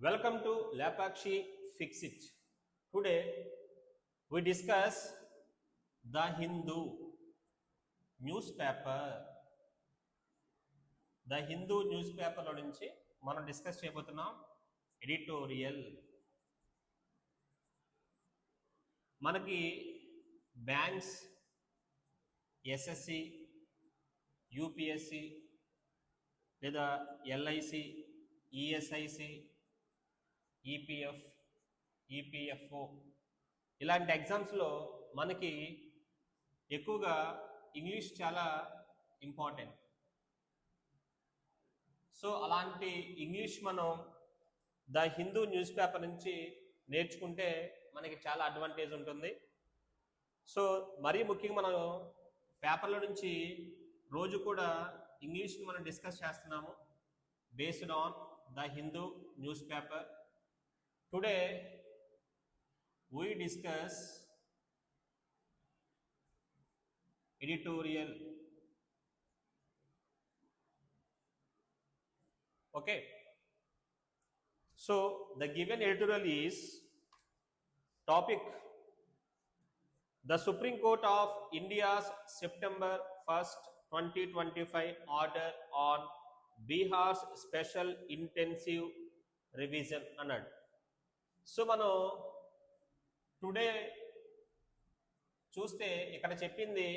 Welcome to Lapakshi Fix It. Today we discuss the Hindu newspaper. The Hindu newspaper లో నుంచి మనం discuss చేయబోతున్నాం editorial. మనకి banks, SSC, UPSC లేదా LIC, ESIC, EPF, EPFO ఇలాంటి ఎగ్జామ్స్లో మనకి ఎక్కువగా ఇంగ్లీష్ చాలా ఇంపార్టెంట్. సో అలాంటి ఇంగ్లీష్ మనం ద హిందూ న్యూస్ పేపర్ నుంచి నేర్చుకుంటే మనకి చాలా అడ్వాంటేజ్ ఉంటుంది. సో మరీ ముఖ్యంగా మనం పేపర్ల నుంచి రోజు కూడా ఇంగ్లీష్ని మనం డిస్కస్ చేస్తున్నాము based on the Hindu news paper. Today we discuss editorial. Okay, so the given editorial is topic: the Supreme Court of India's September 1st 2025 order on Bihar's special intensive revision అన్నాడు. సో మనం today చూస్తే ఇక్కడ చెప్పింది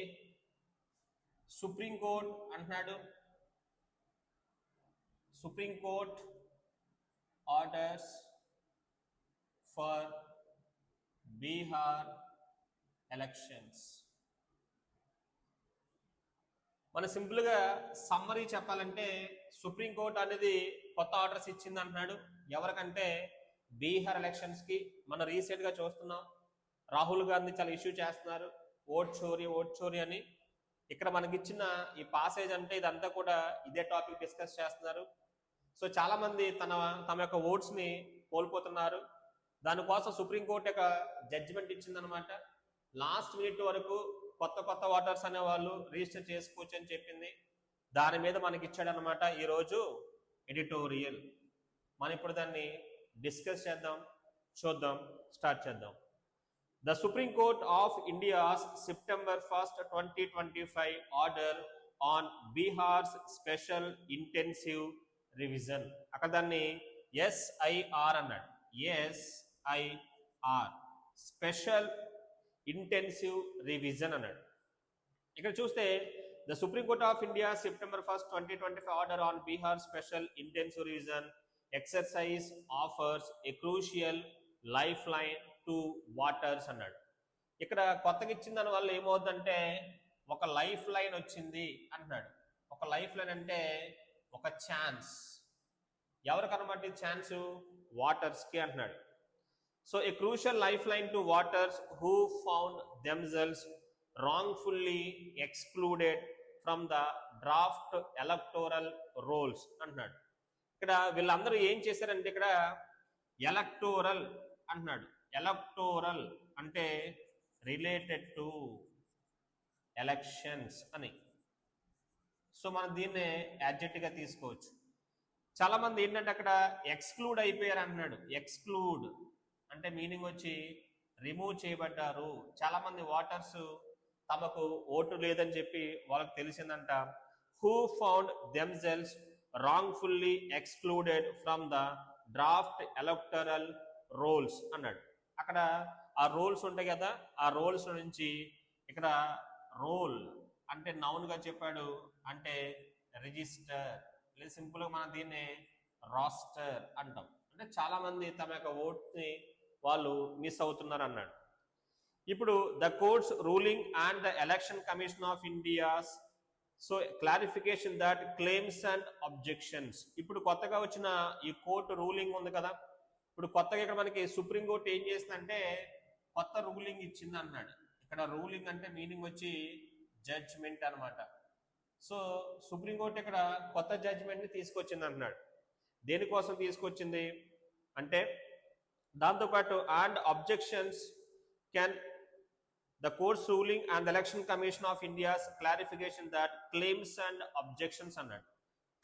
supreme court అంటున్నాడు. Supreme court orders for Bihar elections. మన సింపుల్గా summary చెప్పాలంటే supreme court అనేది కొత్త ఆర్డర్స్ ఇచ్చింది అంటున్నాడు. ఎవరికంటే బీహార్ ఎలక్షన్స్కి. మనం రీసెంట్గా చూస్తున్నాం రాహుల్ గాంధీ చాలా ఇష్యూ చేస్తున్నారు ఓట్ చోరీ అని. ఇక్కడ మనకిచ్చిన ఈ పాసేజ్ అంటే ఇదంతా కూడా ఇదే టాపిక్ డిస్కస్ చేస్తున్నారు. సో చాలా మంది తమ యొక్క ఓట్స్ని కోల్పోతున్నారు. దానికోసం సుప్రీంకోర్టు యొక్క జడ్జిమెంట్ ఇచ్చిందనమాట. లాస్ట్ మినిట్ వరకు కొత్త ఓటర్స్ అనే వాళ్ళు రిజిస్టర్ చేసుకోవచ్చు అని చెప్పింది. దాని మీద మనకి ఇచ్చాడనమాట ఈరోజు ఎడిటోరియల్. మనం ఇప్పుడు దాన్ని డిస్కస్ చేద్దాం, చూద్దాం, స్టార్ట్ చేద్దాం. The Supreme Court of India's September 1st 2025 order on Bihar's special intensive revision. అక్కడ దాన్ని SIR అన్నాడు. SIR స్పెషల్ ఇంటెన్సివ్ రివిజన్ అన్నాడు. ఇక్కడ చూస్తే The Supreme Court of India September 1st 2025 order on Bihar special intensive revision exercise offers a crucial lifeline to voters అన్నాడు. ఇక్కడ కొత్తగా ఇచ్చిన దాని వల్ల ఏమవుతుందంటే ఒక లైఫ్ లైన్ వచ్చింది అంటున్నాడు. ఒక లైఫ్ లైన్ అంటే ఒక ఛాన్స్. ఎవరికన్నమాట ఛాన్స్? వాటర్స్కి అంటున్నాడు. So A crucial life line to waters who found themselves wrongfully excluded from the draft electoral rolls అంటున్నాడు. ఇక్కడ వీళ్ళందరూ ఏం చేశారంటే ఇక్కడ ఎలక్టోరల్ అంటున్నాడు. ఎలక్టోరల్ అంటే రిలేటెడ్ టు ఎలక్షన్స్ అని. సో మనం దీన్నే యాడ్జెక్టివ్గా తీసుకోవచ్చు. చాలా మంది ఏంటంటే అక్కడ ఎక్స్క్లూడ్ అయిపోయారు అంటున్నాడు. ఎక్స్క్లూడ్ అంటే మీనింగ్ వచ్చి రిమూవ్ చేయబడ్డారు. చాలా మంది ఓటర్స్ తమకు ఓటు లేదని చెప్పి వాళ్ళకి తెలిసిందంట. Who found themselves wrongfully excluded from the draft electoral rolls అన్నాడు. అక్కడ ఆ రోల్స్ ఉంటాయి కదా, ఆ రోల్స్ నుంచి ఇక్కడ రోల్ అంటే నౌన్ గా చెప్పాడు, అంటే రిజిస్టర్ లేదా సింపుల్ గా మనం దీన్ని రాస్టర్ అంటాం. అంటే చాలా మంది తమ యొక్క ఓట్ని వాళ్ళు మిస్ అవుతున్నారు అన్నాడు. ఇప్పుడు the courts ruling and the election commission of India's so clarification that claims and objections. ఇప్పుడు కొత్తగా వచ్చిన ఈ కోర్టు రూలింగ్ ఉంది కదా, ఇప్పుడు కొత్తగా ఇక్కడ మనకి సుప్రీంకోర్టు ఏం చేసిందంటే కొత్త రూలింగ్ ఇచ్చింది అన్నాడు. ఇక్కడ రూలింగ్ అంటే మీనింగ్ వచ్చి జడ్జ్మెంట్ అనమాట. సో సుప్రీంకోర్టు ఇక్కడ కొత్త జడ్జ్మెంట్ని తీసుకొచ్చింది అంటున్నాడు. దేనికోసం తీసుకొచ్చింది అంటే దాంతోపాటు and objections can the court's ruling and the election commission of India's clarification that claims and objections అన్నాడు.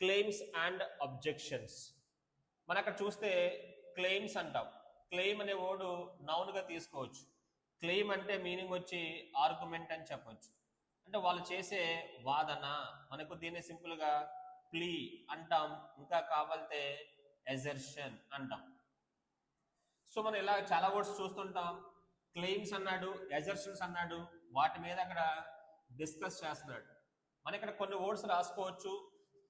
claims and objections మన అక్కడ చూస్తే క్లెయిమ్స్ అంటాం. క్లెయిమ్ అనే వర్డ్ నౌన్ గా తీసుకోవచ్చు. క్లెయిమ్ అంటే మీనింగ్ వచ్చి ఆర్గ్యుమెంట్ అని చెప్పొచ్చు. అంటే వాళ్ళు చేసే వాదన. మనకు దీన్ని సింపుల్ గా ప్లీ అంటాం. ఇంకా కావాలంటే ఎజర్షన్ అంటాం. సో మనం ఇలా చాలా వర్డ్స్ చూస్తుంటాం. క్లెయిమ్స్ అన్నాడు, ఎజర్షన్స్ అన్నాడు, వాటి మీద అక్కడ డిస్కస్ చేస్తున్నాడు. మనం ఇక్కడ కొన్ని వర్డ్స్ రాసుకోవచ్చు.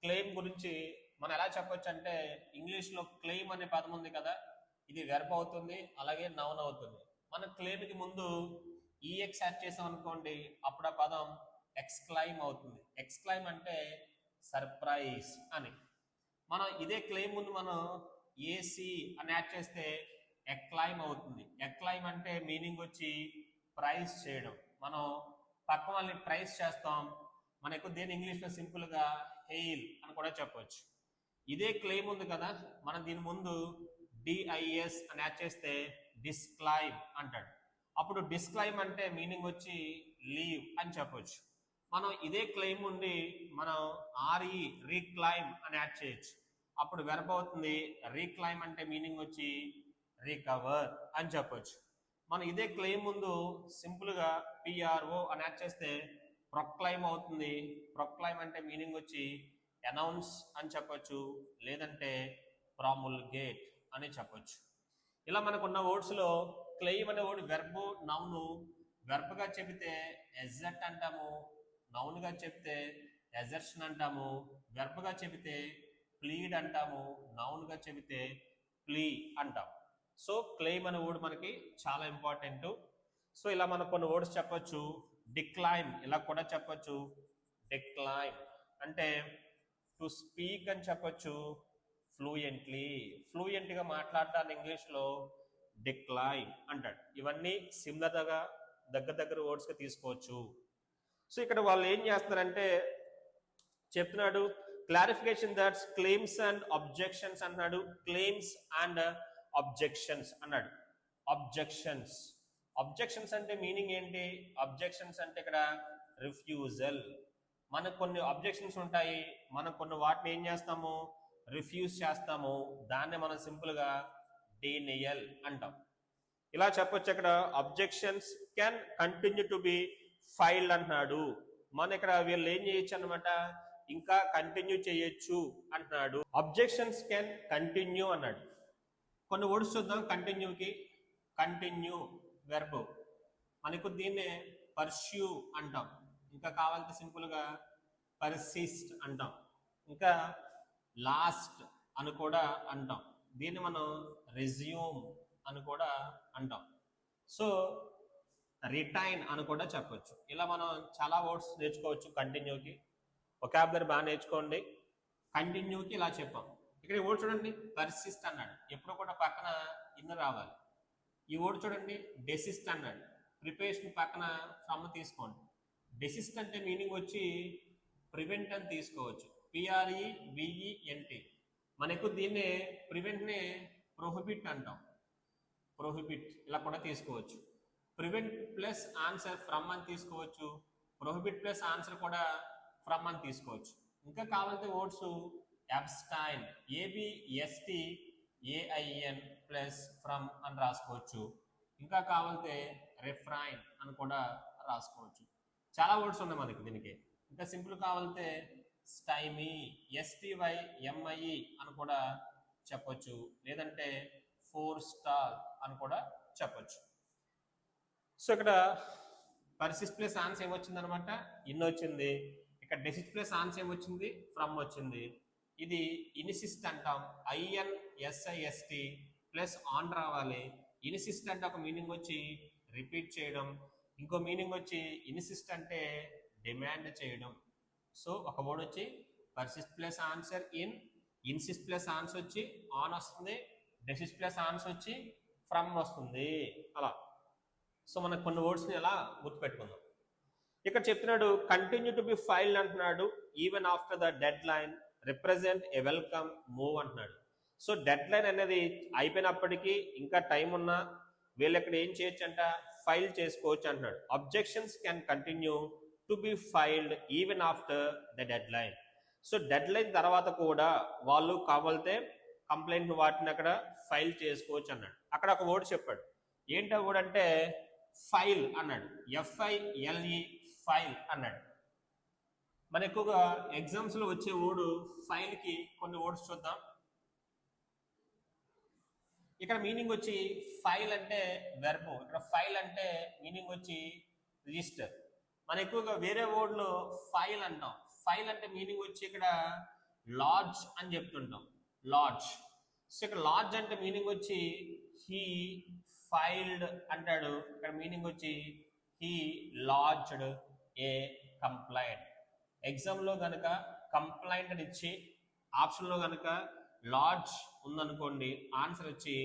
క్లెయిమ్ గురించి మనం ఎలా చెప్పొచ్చు అంటే, ఇంగ్లీష్లో క్లెయిమ్ అనే పదం ఉంది కదా, ఇది వెర్బ్ అవుతుంది, అలాగే నౌన్ అవుతుంది. మనం క్లెయిమ్కి ముందు ఈఎక్స్ యాడ్ చేసాం అనుకోండి, అప్పుడు ఆ పదం ఎక్స్క్లైమ్ అవుతుంది. ఎక్స్క్లైమ్ అంటే సర్ప్రైజ్ అని. మనం ఇదే క్లెయిమ్ ముందు మనం ఏసీ అని యాడ్ చేస్తే ఎక్లైమ్ అవుతుంది. ఎక్లైమ్ అంటే మీనింగ్ వచ్చి ప్రైజ్ చేయడం. మనం పక్క వాళ్ళని ప్రైజ్ చేస్తాం. మనకు దేని ఇంగ్లీష్లో సింపుల్గా హెయిల్ అని కూడా చెప్పవచ్చు. ఇదే క్లెయిమ్ ఉంది కదా, మనం దీని ముందు డిఐఎస్ అని యాడ్ చేస్తే డిస్క్లైమ్ అంటాడు. అప్పుడు డిస్క్లైమ్ అంటే మీనింగ్ వచ్చి లీవ్ అని చెప్పొచ్చు. మనం ఇదే క్లెయిమ్ ఉండి మనం ఆర్ఈ రీక్లైమ్ అని యాడ్ చేయొచ్చు. అప్పుడు వెర్బ్ అవుతుంది. రీక్లైమ్ అంటే మీనింగ్ వచ్చి రికవర్ అని చెప్పొచ్చు. మనం ఇదే క్లెయిమ్ ముందు సింపుల్గా పిఆర్ఓ అని యాడ్ చేస్తే ప్రొక్లైమ్ అవుతుంది. ప్రొక్లైమ్ అంటే మీనింగ్ వచ్చి అనౌన్స్ అని చెప్పొచ్చు, లేదంటే ప్రాముల్గేట్ అని చెప్పొచ్చు. ఇలా మనకున్న వర్డ్స్లో క్లెయిమ్ అనే వర్డ్ వెర్బ్, నౌను. వెర్బ్గా చెబితే ఎజెట్ అంటాము, నౌన్గా చెప్తే ఎజర్షన్ అంటాము, వెర్బ్గా చెబితే ప్లీడ్ అంటాము, నౌన్గా చెబితే ప్లీ అంటాం. సో క్లెయిమ్ అనే వర్డ్ మనకి చాలా ఇంపార్టెంట్. సో ఇలా మనం కొన్ని వర్డ్స్ చెప్పొచ్చు. డిక్లైమ్ ఇలా కూడా చెప్పొచ్చు. డిక్లైమ్ అంటే టు స్పీక్ అని చెప్పొచ్చు. ఫ్లూయెంట్లీ, ఫ్లూయెంట్గా మాట్లాడటాన్ని ఇంగ్లీష్లో డిక్లైమ్ అంటాడు. ఇవన్నీ సిమిలర్గా దగ్గర వర్డ్స్గా తీసుకోవచ్చు. సో ఇక్కడ వాళ్ళు ఏం చేస్తున్నారంటే చెప్తున్నాడు, clarification that's claims and objections అన్నాడు. క్లెయిమ్స్ అండ్ అబ్జెక్షన్స్ అన్నాడు. అబ్జెక్షన్స్, అబ్జెక్షన్స్ అంటే మీనింగ్ ఏంటి? అబ్జెక్షన్స్ అంటే ఇక్కడ రిఫ్యూజల్. మనకు కొన్ని అబ్జెక్షన్స్ ఉంటాయి, మనం కొన్ని వాటిని ఏం చేస్తాము, రిఫ్యూజ్ చేస్తాము. దాన్ని మనం సింపుల్గా డీనియల్ అంటాం. ఇలా చెప్పొచ్చు. ఇక్కడ objections can continue to be filed అంటున్నాడు. మన ఇక్కడ వీళ్ళు ఏం చేయొచ్చు అనమాట, ఇంకా కంటిన్యూ చేయొచ్చు అంటున్నాడు. అబ్జెక్షన్స్ కెన్ కంటిన్యూ అన్నాడు. కొన్ని వర్డ్స్ చూద్దాం కంటిన్యూకి. కంటిన్యూ వెర్బ్, మనకు దీన్నే పర్స్యూ అంటాం. ఇంకా కావాలంటే సింపుల్గా పర్సిస్ట్ అంటాం. ఇంకా లాస్ట్ అని కూడా అంటాం. దీన్ని మనం రెజ్యూమ్ అని కూడా అంటాం. సో రిటైన్ అని కూడా చెప్పొచ్చు. ఇలా మనం చాలా వర్డ్స్ నేర్చుకోవచ్చు కంటిన్యూకి. వొకాబులరీ బాగా నేర్చుకోండి. కంటిన్యూకి ఇలా చెప్పాం. ఇక్కడ ఈ వర్డ్ చూడండి, పర్సిస్ట్ అన్నాడు. ఎప్పుడు కూడా పక్కన ఇన్ రావాలి. ఈ వర్డ్ చూడండి, డెసిస్ట్ అన్నాడు. ప్రిపరేషన్ పక్కన ఫ్రమ్ తీసుకోండి. డెసిస్ట్ అంటే మీనింగ్ వచ్చి ప్రివెంట్ అని తీసుకోవచ్చు. PREVENT. మనకు దీన్నే ప్రివెంట్నే ప్రొహిబిట్ అంటాం. ప్రొహిబిట్ ఇలా కూడా తీసుకోవచ్చు. ప్రివెంట్ ప్లస్ ఆన్సర్ ఫ్రమ్ అని తీసుకోవచ్చు. ప్రొహిబిట్ ప్లస్ ఆన్సర్ కూడా ఫ్రమ్ అని తీసుకోవచ్చు. ఇంకా కావాలంటే words abstain, ABSTAIN plus from అని రాసుకోవచ్చు. ఇంకా కావాలంటే రిఫ్రైన్ అని కూడా రాసుకోవచ్చు. చాలా వర్డ్స్ ఉన్నాయి మనకి దీనికి. ఇంకా సింపుల్ కావాలంటే స్టైమీ, STYMIE అని కూడా చెప్పొచ్చు, లేదంటే ఫోర్ స్టార్ అని కూడా చెప్పొచ్చు. సో ఇక్కడ పర్సిస్ట్ ప్లస్ ఆన్సర్ ఏమొచ్చింది అనమాట, ఇన్ వచ్చింది. ఇక్కడ డెసిస్ట్ ప్లస్ ఆన్సర్ ఏమొచ్చింది, ఫ్రమ్ వచ్చింది. ఇది ఇన్సిస్ట్ అంటాం. INSIST ప్లస్ ఆన్ రావాలి. ఇన్సిస్ట్ అంటే ఒక మీనింగ్ వచ్చి రిపీట్ చేయడం, ఇంకో మీనింగ్ వచ్చి ఇన్సిస్ట్ అంటే డిమాండ్ చేయడం. సో ఒక వర్డ్ వచ్చి persist plus answer in, insist plus answer వచ్చి ఆన్ వస్తుంది, డెసిస్ట్ ప్లస్ ఆన్సర్ వచ్చి ఫ్రమ్ వస్తుంది. అలా సో మనకు కొన్ని వర్డ్స్ని ఎలా గుర్తుపెట్టుకుందాం. ఇక్కడ చెప్తున్నాడు కంటిన్యూ టు బి ఫైల్డ్ అంటున్నాడు. Even after the dead line, represent a welcome move అంటున్నాడు. సో డెడ్ లైన్ అనేది అయిపోయినప్పటికీ ఇంకా టైం ఉన్నా వీళ్ళు ఇక్కడ ఏం చేయొచ్చు అంట, ఫైల్ చేసుకోవచ్చు అంటున్నాడు. Objections can continue to be filed even after the dead line. So dead line తర్వాత కూడా వాళ్ళు కావాలంటే కంప్లైంట్ వాటిని అక్కడ ఫైల్ చేసుకోవచ్చు అన్నాడు. అక్కడ ఒక వర్డ్ చెప్పాడు. ఏంటో వర్డ్ అంటే ఫైల్ అన్నాడు. FILE ఫైల్ అన్నాడు. మన ఎక్కువగా ఎగ్జామ్స్ లో వచ్చే వర్డ్ ఫైల్ కి కొన్ని వర్డ్స్ చూద్దాం. ఇక్కడ మీనింగ్ వచ్చి ఫైల్ అంటే వెర్బ్, ఇక్కడ ఫైల్ అంటే మీనింగ్ వచ్చి రిజిస్టర్. మన ఎక్కువగా వేరే వర్డ్లో ఫైల్ అంటాం. ఫైల్ అంటే మీనింగ్ వచ్చి ఇక్కడ లాడ్జ్ అని చెప్తుంటాం, లాడ్జ్. సో ఇక్కడ లాడ్జ్ అంటే మీనింగ్ వచ్చి హీ ఫైల్డ్ అంటాడు. ఇక్కడ మీనింగ్ వచ్చి హీ లాడ్జ్డ్ ఏ కంప్లైంట్. ఎగ్జామ్లో కనుక కంప్లైంట్ అని ఇచ్చి ఆప్షన్లో కనుక లాడ్జ్ ఉందనుకోండి, ఆన్సర్ వచ్చి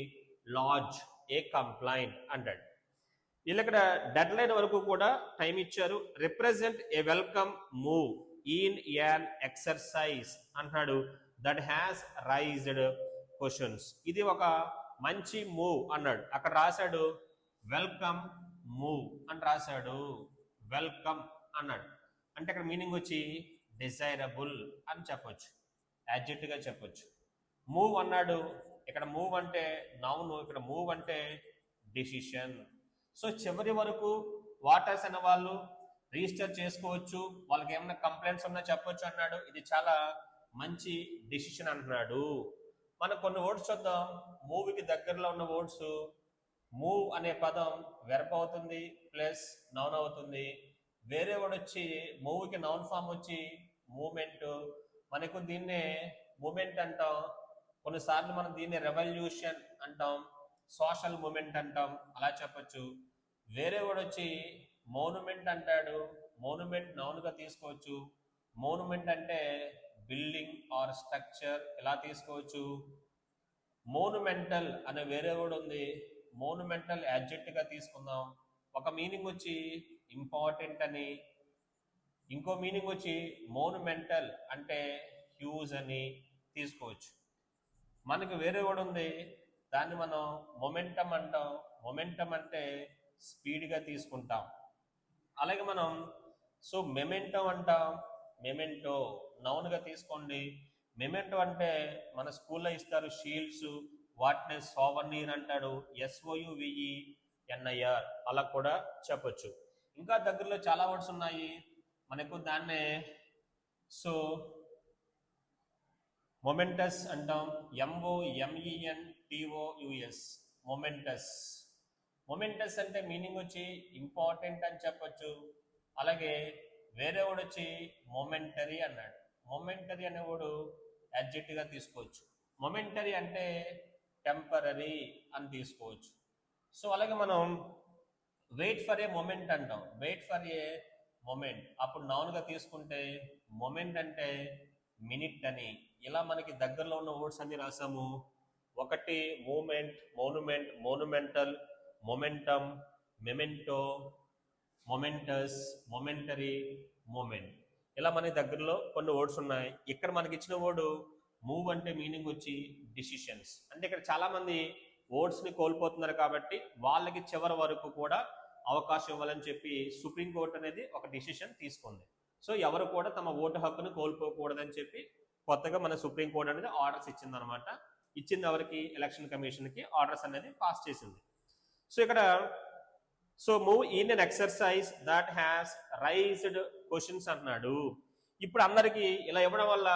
లాడ్జ్ ఏ కంప్లైంట్ అంటాడు. వీళ్ళు ఇక్కడ డెడ్ లైన్ వరకు కూడా టైం ఇచ్చారు. Represent A welcome move in an exercise అంటున్నాడు దట్ హ్యాస్ రైజ్డ్ క్వశ్చన్స్. ఇది ఒక మంచి మూవ్ అన్నాడు. అక్కడ రాశాడు వెల్కమ్ మూవ్ అని రాశాడు, వెల్కమ్ అన్నాడు. అంటే అక్కడ మీనింగ్ వచ్చి డిజైరబుల్ అని చెప్పొచ్చు, యాడ్జెక్టివ్ గా చెప్పొచ్చు. మూవ్ అన్నాడు, ఇక్కడ మూవ్ అంటే నౌన్, ఇక్కడ మూవ్ అంటే డిసిషన్. సో చివరి వరకు వాటర్స్ అనే వాళ్ళు రిజిస్టర్ చేసుకోవచ్చు, వాళ్ళకి ఏమైనా కంప్లైంట్స్ ఉన్నా చెప్పొచ్చు అన్నాడు. ఇది చాలా మంచి డిసిషన్ అంటున్నాడు. మనం కొన్ని వర్డ్స్ చూద్దాం. మూవీకి దగ్గరలో ఉన్న వర్డ్స్, మూవ్ అనే పదం వెర్బ్ అవుతుంది ప్లస్ నౌన్ అవుతుంది. వేరే వర్డ్ వచ్చి మూవీకి నౌన్ ఫామ్ వచ్చి మూమెంట్. మనకు దీన్నే మూమెంట్ అంటాం, కొన్నిసార్లు మనం దీన్ని రెవల్యూషన్ అంటాం, సోషల్ మూమెంట్ అంటాం, అలా చెప్పచ్చు. వేరే వర్డ్ వచ్చి మోనుమెంట్ అంటాడు. మోనుమెంట్ నౌన్ గా తీసుకోవచ్చు. మోనుమెంట్ అంటే బిల్డింగ్ ఆర్ స్ట్రక్చర్, ఇలా తీసుకోవచ్చు. మోనుమెంటల్ అనే వేరే వర్డ్ ఉంది, మోనుమెంటల్ యాడ్జెక్టివ్ గా తీసుకుందాం. ఒక మీనింగ్ వచ్చి ఇంపార్టెంట్ అని, ఇంకో మీనింగ్ వచ్చి మోనుమెంటల్ అంటే హ్యూజ్ అని తీసుకోవచ్చు. మనకి వేరే వర్డ్ ఉంది, దాన్ని మనం మొమెంటం అంటాం. మొమెంటం అంటే స్పీడ్గా తీసుకుంటాం. అలాగే మనం సో మెమెంటో అంటాం, మెమెంటో నౌన్గా తీసుకోండి. మెమెంటో అంటే మన స్కూల్లో ఇస్తారు షీల్డ్స్, వాటిని సోవనీర్ అంటాడు, SOUVENIR అలా కూడా చెప్పొచ్చు. ఇంకా దగ్గరలో చాలా వర్డ్స్ ఉన్నాయి మనకు, దాన్నే సో మొమెంటస్ అంటాం, MOMENTOUS మొమెంటస్. మొమెంటస్ అంటే మీనింగ్ వచ్చి ఇంపార్టెంట్ అని చెప్పొచ్చు. అలాగే వేరే వర్డ్ వచ్చి మొమెంటరీ అన్నాడు. మొమెంటరీ అనే వర్డ్ యాడ్జెక్టివ్ గా తీసుకోవచ్చు. మొమెంటరీ అంటే టెంపరరీ అని తీసుకోవచ్చు. సో అలాగే మనం వెయిట్ ఫర్ ఏ మొమెంట్ అంటాం, వెయిట్ ఫర్ ఏ మొమెంట్. అప్పుడు నౌన్ గా తీసుకుంటే మొమెంట్ అంటే మినిట్ అని. ఇలా మనకి దగ్గరలో ఉన్న వర్డ్స్ అన్ని రాసాము. ఒకటి moment, monument, monumental, momentum, memento, momentous, momentary, moment. ఇలా మనకి దగ్గరలో కొన్ని వర్డ్స్ ఉన్నాయి. ఇక్కడ మనకి ఇచ్చిన వర్డ్ మూవ్ అంటే మీనింగ్ వచ్చి డిసిషన్స్. అంటే ఇక్కడ చాలా మంది వర్డ్స్ ని కోల్పోతున్నారు కాబట్టి వాళ్ళకి చివరి వరకు కూడా అవకాశం ఇవ్వాలని చెప్పి సుప్రీంకోర్టు అనేది ఒక డిసిషన్ తీసుకుంది. సో ఎవరు కూడా తమ ఓటు హక్కును కోల్పోకూడదని చెప్పి కొత్తగా మన సుప్రీంకోర్టు అనేది ఆర్డర్స్ ఇచ్చింది అనమాట. ఇచ్చింది ఎవరికి? ఎలక్షన్ కమిషన్ కి ఆర్డర్స్ అనేది పాస్ చేసింది. సో ఇక్కడ so move in an exercise that has raised questions అంటున్నాడు. ఇప్పుడు అందరికి ఇలా ఇవ్వడం వల్ల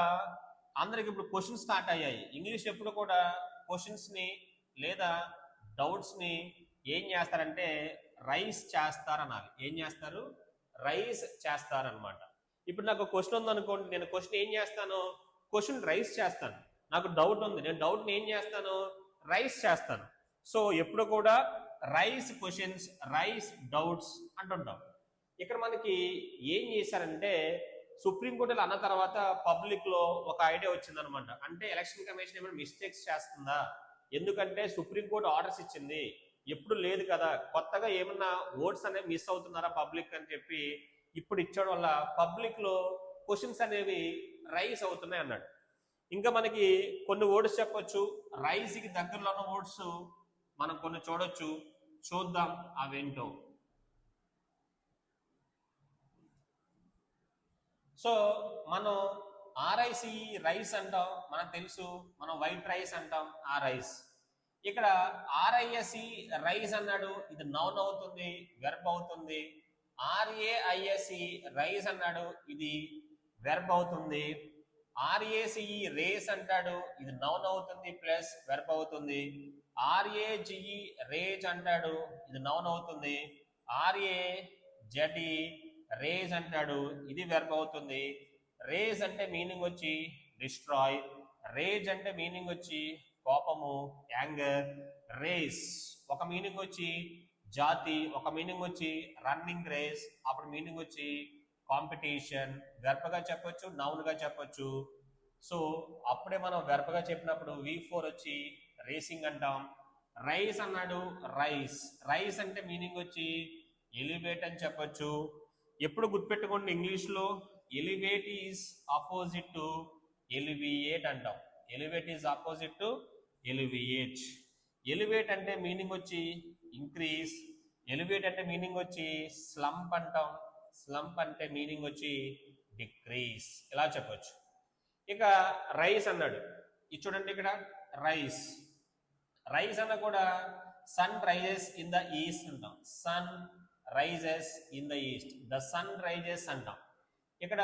అందరికి ఇప్పుడు క్వశ్చన్స్ స్టార్ట్ అయ్యాయి. ఇంగ్లీష్ ఎప్పుడు కూడా క్వశ్చన్స్ ని లేదా డౌట్స్ ని ఏం చేస్తారంటే రైజ్ చేస్తారనాలి. ఏం చేస్తారు? రైజ్ చేస్తారనమాట. ఇప్పుడు నాకు క్వశ్చన్ ఉందనుకోండి, నేను క్వశ్చన్ ఏం చేస్తాను? క్వశ్చన్ రైజ్ చేస్తాను. నాకు డౌట్ ఉంది, నేను డౌట్ని ఏం చేస్తాను? రైజ్ చేస్తాను. సో ఎప్పుడు కూడా రైజ్ క్వశ్చన్స్, రైజ్ డౌట్స్ అంటుంటాం. ఇక్కడ మనకి ఏం చేశారంటే సుప్రీంకోర్టులో అన్న తర్వాత పబ్లిక్ లో ఒక ఐడియా వచ్చిందనమాట. అంటే ఎలక్షన్ కమిషన్ ఏమైనా మిస్టేక్స్ చేస్తుందా? ఎందుకంటే సుప్రీంకోర్టు ఆర్డర్స్ ఇచ్చింది, ఎప్పుడు లేదు కదా, కొత్తగా ఏమన్నా ఓట్స్ అనేవి మిస్ అవుతున్నారా పబ్లిక్ అని చెప్పి ఇప్పుడు ఇచ్చడం వల్ల పబ్లిక్ లో క్వశ్చన్స్ అనేవి రైజ్ అవుతున్నాయి అన్నాడు. ఇంకా మనకి కొన్ని వర్డ్స్ చెప్పొచ్చు, రైజ్ కి దగ్గరలో ఉన్న వర్డ్స్ మనం కొన్ని చూడొచ్చు. చూద్దాం అవేంటో. సో మనం ఆర్ఐసి రైస్ అంటాం, మనకు తెలుసు, మనం వైట్ రైస్ అంటాం ఆ రైస్. ఇక్కడ ఆర్ఐఎస్సి రైస్ అన్నాడు, ఇది నౌన్ అవుతుంది, వెర్బ్ అవుతుంది. ఆర్ఏఐఎస్సి రైస్ అన్నాడు, ఇది వెర్బ్ అవుతుంది. ఆర్ఏసిఈ రేస్ అంటాడు, ఇది నౌన్ అవుతుంది ప్లస్ వెర్బ్ అవుతుంది. ఆర్ఏజిఈ రేజ్ అంటాడు, ఇది నౌన్ అవుతుంది. ఆర్ఏజెడ్ఈ రేజ్ అంటాడు, ఇది వెర్బ్ అవుతుంది. రేజ్ అంటే మీనింగ్ వచ్చి డిస్ట్రాయ్, రేజ్ అంటే మీనింగ్ వచ్చి కోపము, యాంగర్. రేస్ ఒక మీనింగ్ వచ్చి జాతి, ఒక మీనింగ్ వచ్చి రన్నింగ్ రేస్, అప్పుడు మీనింగ్ వచ్చి కాంపిటీషన్. వెర్బ్ గా చెప్పొచ్చు, నౌన్ గా చెప్పొచ్చు. సో అప్పుడే మనం వెర్బ్ గా చెప్పినప్పుడు V4 వచ్చి రేసింగ్ అంటాం. రైస్ అన్నాడు, రైస్, రైస్ అంటే మీనింగ్ వచ్చి ఎలివేట్ అని చెప్పొచ్చు. ఎప్పుడు గుర్తుపెట్టుకోండి, ఇంగ్లీష్ లో elevate is opposite to alleviate అంటాం. Elevate is opposite to alleviate. Elevate అంటే మీనింగ్ వచ్చి ఇంక్రీజ్, ఎలివేట్ అంటే మీనింగ్ వచ్చి స్లంప్ అంటాం. స్లంప్ అంటే మీనింగ్ వచ్చి డిక్రీజ్, ఇలా చెప్పొచ్చు. ఇక రైస్ అన్నాడు, ఇది చూడండి ఇక్కడ రైస్. రైస్ అన్న కూడా sun rises in the east అంటాం. Sun rises in the east, the sun rises అంటాం ఇక్కడ.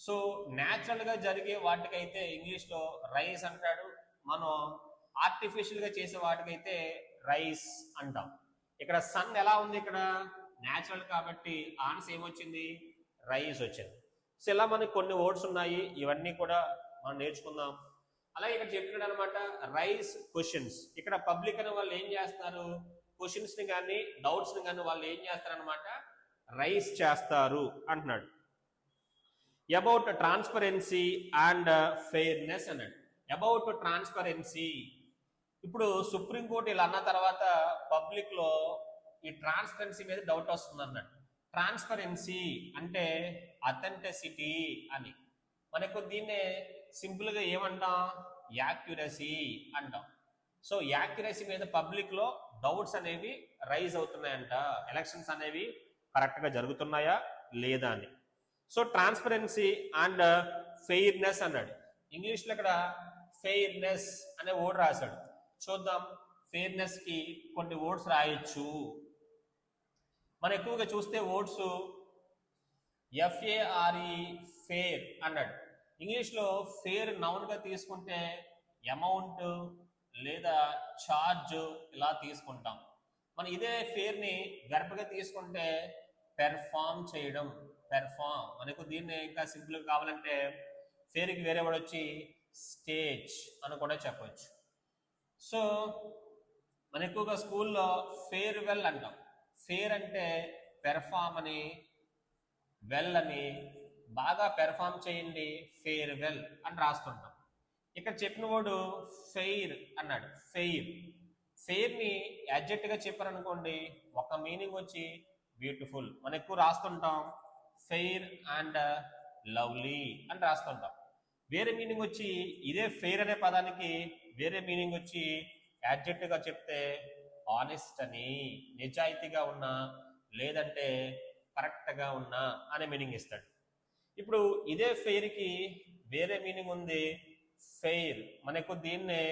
సో న్యాచురల్ గా జరిగే వాటికైతే ఇంగ్లీష్ లో రైస్ అంటాడు, మనం ఆర్టిఫిషియల్ గా చేసే వాటికైతే రైస్ అంటాం. ఇక్కడ సన్ ఎలా ఉంది, ఇక్కడ న్యాచురల్ కాబట్టి ఆన్సర్ ఏమొచ్చింది, రైస్ వచ్చింది. సో ఇలా మనకి కొన్ని వర్డ్స్ ఉన్నాయి, ఇవన్నీ కూడా మనం నేర్చుకుందాం. అలాగే ఇక్కడ చెప్పినాడు అనమాట రైస్ క్వశ్చన్స్. ఇక్కడ పబ్లిక్ అనే వాళ్ళు ఏం చేస్తారు, క్వశ్చన్స్ ని కానీ డౌట్స్ ని కానీ వాళ్ళు ఏం చేస్తారు అనమాట, రైస్ చేస్తారు అంటున్నాడు. అబౌట్ ట్రాన్స్పరెన్సీ అండ్ ఫెయిర్నెస్ అన్నాడు. అబౌట్ ట్రాన్స్పరెన్సీ, ఇప్పుడు సుప్రీంకోర్టు ఇలా అన్న తర్వాత పబ్లిక్ లో ఈ ట్రాన్స్పరెన్సీ మీద డౌట్ వస్తుంది అన్నాడు. ట్రాన్స్పరెన్సీ అంటే అథెంటిసిటీ అని, మనకు దీన్నే సింపుల్ గా ఏమంటాం, యాక్యురసీ అంటాం. సో యాక్యురసీ మీద పబ్లిక్ లో డౌట్స్ అనేవి రైజ్ అవుతున్నాయంట, ఎలక్షన్స్ అనేవి కరెక్ట్ గా జరుగుతున్నాయా లేదా అని. సో ట్రాన్స్పరెన్సీ అండ్ ఫెయిర్నెస్ అన్నాడు. ఇంగ్లీష్ లో ఇక్కడ ఫెయిర్నెస్ అనే వర్డ్ రాశాడు, చూద్దాం. ఫెయిర్నెస్ కి కొన్ని వర్డ్స్ రాయొచ్చు. మనం ఎక్కువగా చూస్తే వర్డ్స్ FARE ఫేర్ అన్నాడు. ఇంగ్లీష్ లో ఫేర్ నౌన్ గా తీసుకుంటే అమౌంట్ లేదా చార్జ్ ఇలా తీసుకుంటాం. మనం ఇదే ఫేర్ ని వెర్బ్ గా తీసుకుంటే పెర్ఫామ్ చేయడం, పెర్ఫామ్. మనకు దీన్ని ఇంకా సింపుల్ కావాలంటే ఫేర్ కి వేరే వాడు వచ్చి స్టేజ్ అని కూడా చెప్పొచ్చు. సో మన ఎక్కువగా స్కూల్లో ఫేర్వెల్ అంటాం. ఫేర్ అంటే పెర్ఫామ్ అని, వెల్ అని, బాగా పెర్ఫామ్ చేయండి ఫేర్వెల్ అని రాస్తుంటాం. ఇక్కడ చెప్పిన వాడు ఫెయిర్ అన్నాడు. ఫెయిర్, ఫెయిర్ ని యాడ్జెక్ట్ గా చెప్పారనుకోండి ఒక మీనింగ్ వచ్చి బ్యూటిఫుల్. మనం ఎక్కువ రాస్తుంటాం ఫెయిర్ అండ్ లవ్లీ అని రాస్తుంటాం. వేరే మీనింగ్ వచ్చి ఇదే ఫెయిర్ అనే పదానికి వేరే మీనింగ్ వచ్చి యాడ్జెక్ట్ గా చెప్తే ఆనెస్ట్ అని, నిజాయితీగా ఉన్నా లేదంటే కరెక్ట్ గా ఉన్నా అనే మీనింగ్ ఇస్తాడు. ఇప్పుడు ఇదే ఫెయిర్ కి వేరే మీనింగ్ ఉంది ఫెయిర్. మనకు దీన్నే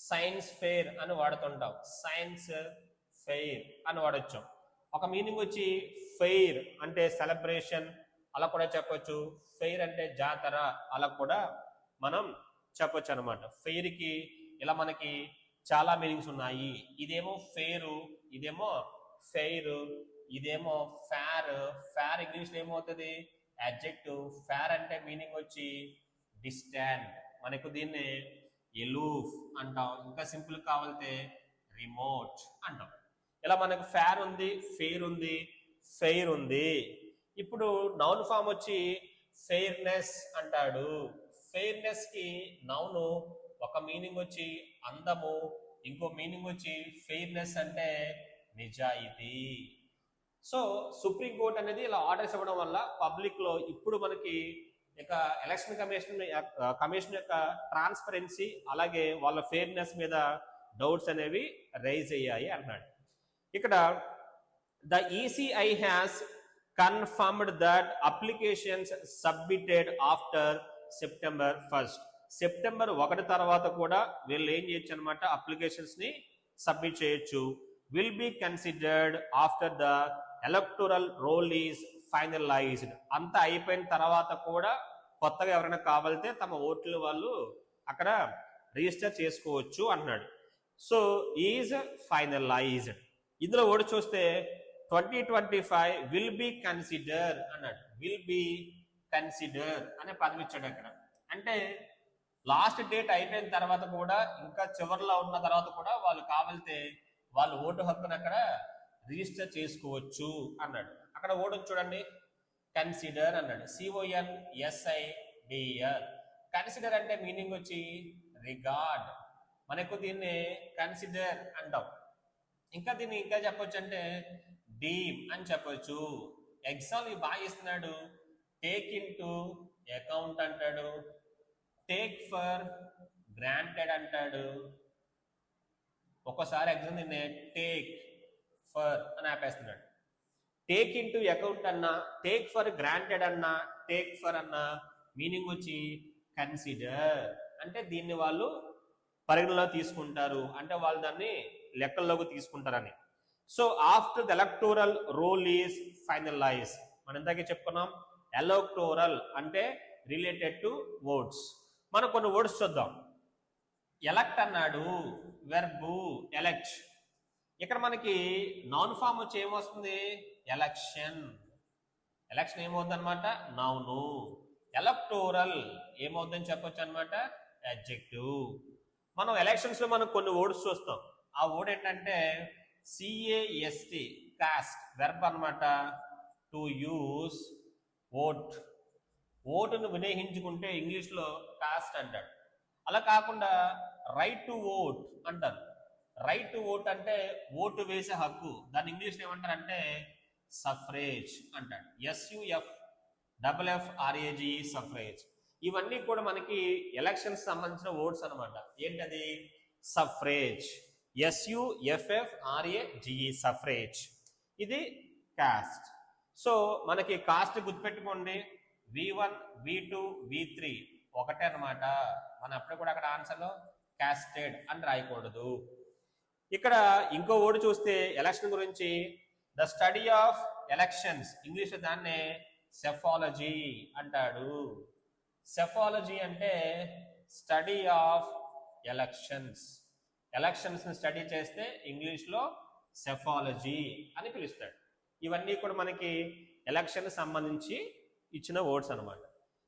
సైన్స్ ఫెయిర్ అని వాడుతుంటాం. సైన్స్ ఫెయిర్ అని వాడచ్చు. ఒక మీనింగ్ వచ్చి ఫెయిర్ అంటే సెలబ్రేషన్ అలా కూడా చెప్పొచ్చు. ఫెయిర్ అంటే జాతర అలా కూడా మనం చెప్పొచ్చు అనమాట. ఫెయిర్ కి ఇలా మనకి చాలా మీనింగ్స్ ఉన్నాయి. ఇదేమో ఫెయిర్, ఇదేమో ఫెయిర్, ఇదేమో ఫేర్. ఫేర్ ఇంగ్లీష్ లో ఏమవుతుంది యాడ్జెక్టివ్. ఫేర్ అంటే మీనింగ్ వచ్చి డిస్టెంట్, మనకు దీన్ని ఎలూఫ్ అంటాం. ఇంకా సింపుల్ కావాలంటే రిమోట్ అంటాం. ఇలా మనకు ఫేర్ ఉంది, ఫెయిర్ ఉంది, ఫెయిర్ ఉంది. ఇప్పుడు నౌన్ ఫామ్ వచ్చి ఫెయిర్నెస్ అంటాడు. ఫెయిర్నెస్ కి నౌను ఒక మీనింగ్ వచ్చి అందము, ఇంకో మీనింగ్ వచ్చి ఫెయిర్నెస్ అంటే నిజాయితీ. సో సుప్రీం కోర్ట్ అనేది ఇలా ఆర్డర్స్ ఇవ్వడం వల్ల పబ్లిక్ లో ఇప్పుడు మనకి ఇక ఎలక్షన్ కమిషన్ యొక్క ట్రాన్స్పరెన్సీ అలాగే వాళ్ళ ఫెయిర్నెస్ మీద డౌట్స్ అనేవి రైజ్ అయ్యాయి అన్నాడు. ఇక్కడ the ECI has confirmed that applications submitted after September 1st. September 1 తర్వాత కూడా వీళ్ళు ఏం చేయొచ్చు అనమాట, అప్లికేషన్స్ ని సబ్మిట్ చేయొచ్చు. Will be considered after the electoral roll is finalised. అంతా అయిపోయిన తర్వాత కూడా కొత్తగా ఎవరైనా కావాలితే తమ ఓట్లు వాళ్ళు అక్కడ రిజిస్టర్ చేసుకోవచ్చు అన్నాడు. So is finalised. ఇందులో ఓడి చూస్తే 2025 విల్ బి కన్సిడర్ అన్నాడు. విల్ బి కన్సిడర్ అనే పదం ఇచ్చాడు అక్కడ. అంటే లాస్ట్ డేట్ అయిపోయిన తర్వాత కూడా ఇంకా చివరిలో ఉన్న తర్వాత కూడా వాళ్ళు కావాలితే వాళ్ళు ఓటు హక్కును అక్కడ రిజిస్టర్ చేసుకోవచ్చు అన్నాడు. అక్కడ ఓటు చూడండి, కన్సిడర్ అన్నాడు. CONSIDR. కన్సిడర్ అంటే మీనింగ్ వచ్చి రిగార్డ్. మనకు దీన్ని కన్సిడర్ అంటాం. ఇంకా దీన్ని ఇంకా చెప్పొచ్చు అంటే డీమ్ అని చెప్పొచ్చు. ఎగ్జాంపుల్ బాగా ఇస్తున్నాడు. టేక్ ఇన్ టు అకౌంట్ అంటాడు, టేక్ ఫర్ గ్రాంటెడ్ అంటాడు. ఒక్కోసారి ఎగ్జామ్ దీన్ని టేక్ ఫర్ అని ఆపేస్తున్నాడు. టేక్ ఇన్ టు అకౌంట్ అన్నా, టేక్ ఫర్ గ్రాంటెడ్ అన్నా, టేక్ ఫర్ అన్నా మీనింగ్ వచ్చి కన్సిడర్. అంటే దీన్ని వాళ్ళు పరిగణలో తీసుకుంటారు, అంటే వాళ్ళు దాన్ని లెక్కల్లోకి తీసుకుంటారని. So after the electoral roll is finalise. మనం ఇందాకే చెప్పుకున్నాం, ఎలక్టోరల్ అంటే రిలేటెడ్ టు ఓట్స్. మనం కొన్ని ఓట్స్ చూద్దాం. ఎలక్ట్ అన్నాడు, వెర్బు ఎలెక్ట్. ఇక్కడ మనకి నౌన్ ఫామ్ వచ్చి ఏమొస్తుంది, ఎలక్షన్. ఎలక్షన్ ఏమవుతుంది అనమాట, నౌను. ఎలక్టోరల్ ఏమవుతుందని చెప్పొచ్చు అనమాట, అడ్జెక్టివ్. మనం ఎలక్షన్స్ లో మనం కొన్ని ఓట్స్ చూస్తాం. ఆ ఓడ్ ఏంటంటే CAST, కాస్ట్, వెర్బ్ అనమాట. To use vote. ఓటును వినియోగించుకుంటే ఇంగ్లీష్ లో కాస్ట్ అంటాడు. అలా కాకుండా రైట్ టు ఓట్ అంటారు. రైట్ టు ఓట్ అంటే ఓటు వేసే హక్కు. దాన్ని ఇంగ్లీష్ ఏమంటారంటే సఫ్రేజ్ అంటాడు. SUFFRAGE, suffrage. ఇవన్నీ కూడా మనకి ఎలక్షన్స్ సంబంధించిన ఓట్స్ అనమాట. ఏంటది, సఫ్రేజ్. SUFFRAGE, suffrage. ఇది కాస్ట్. సో మనకి కాస్ట్ గుర్తుపెట్టుకోండి, V1 V2 V3 ఒకటే అనమాట. మనం అప్పుడు కూడా అక్కడ ఆన్సర్లో కాస్టెడ్ అని రాయకూడదు. ఇక్కడ ఇంకో వర్డ్ చూస్తే ఎలక్షన్ గురించి, the study of elections, English దాన్నే సెఫాలజీ అంటాడు. సెఫాలజీ అంటే స్టడీ ఆఫ్ ఎలక్షన్స్. ఎలక్షన్స్ ని స్టడీ చేస్తే ఇంగ్లీష్ లో సెఫాలజీ అని పిలుస్తాడు. ఇవన్నీ కూడా మనకి ఎలక్షన్ సంబంధించి ఇచ్చిన ఓట్స్ అనమాట.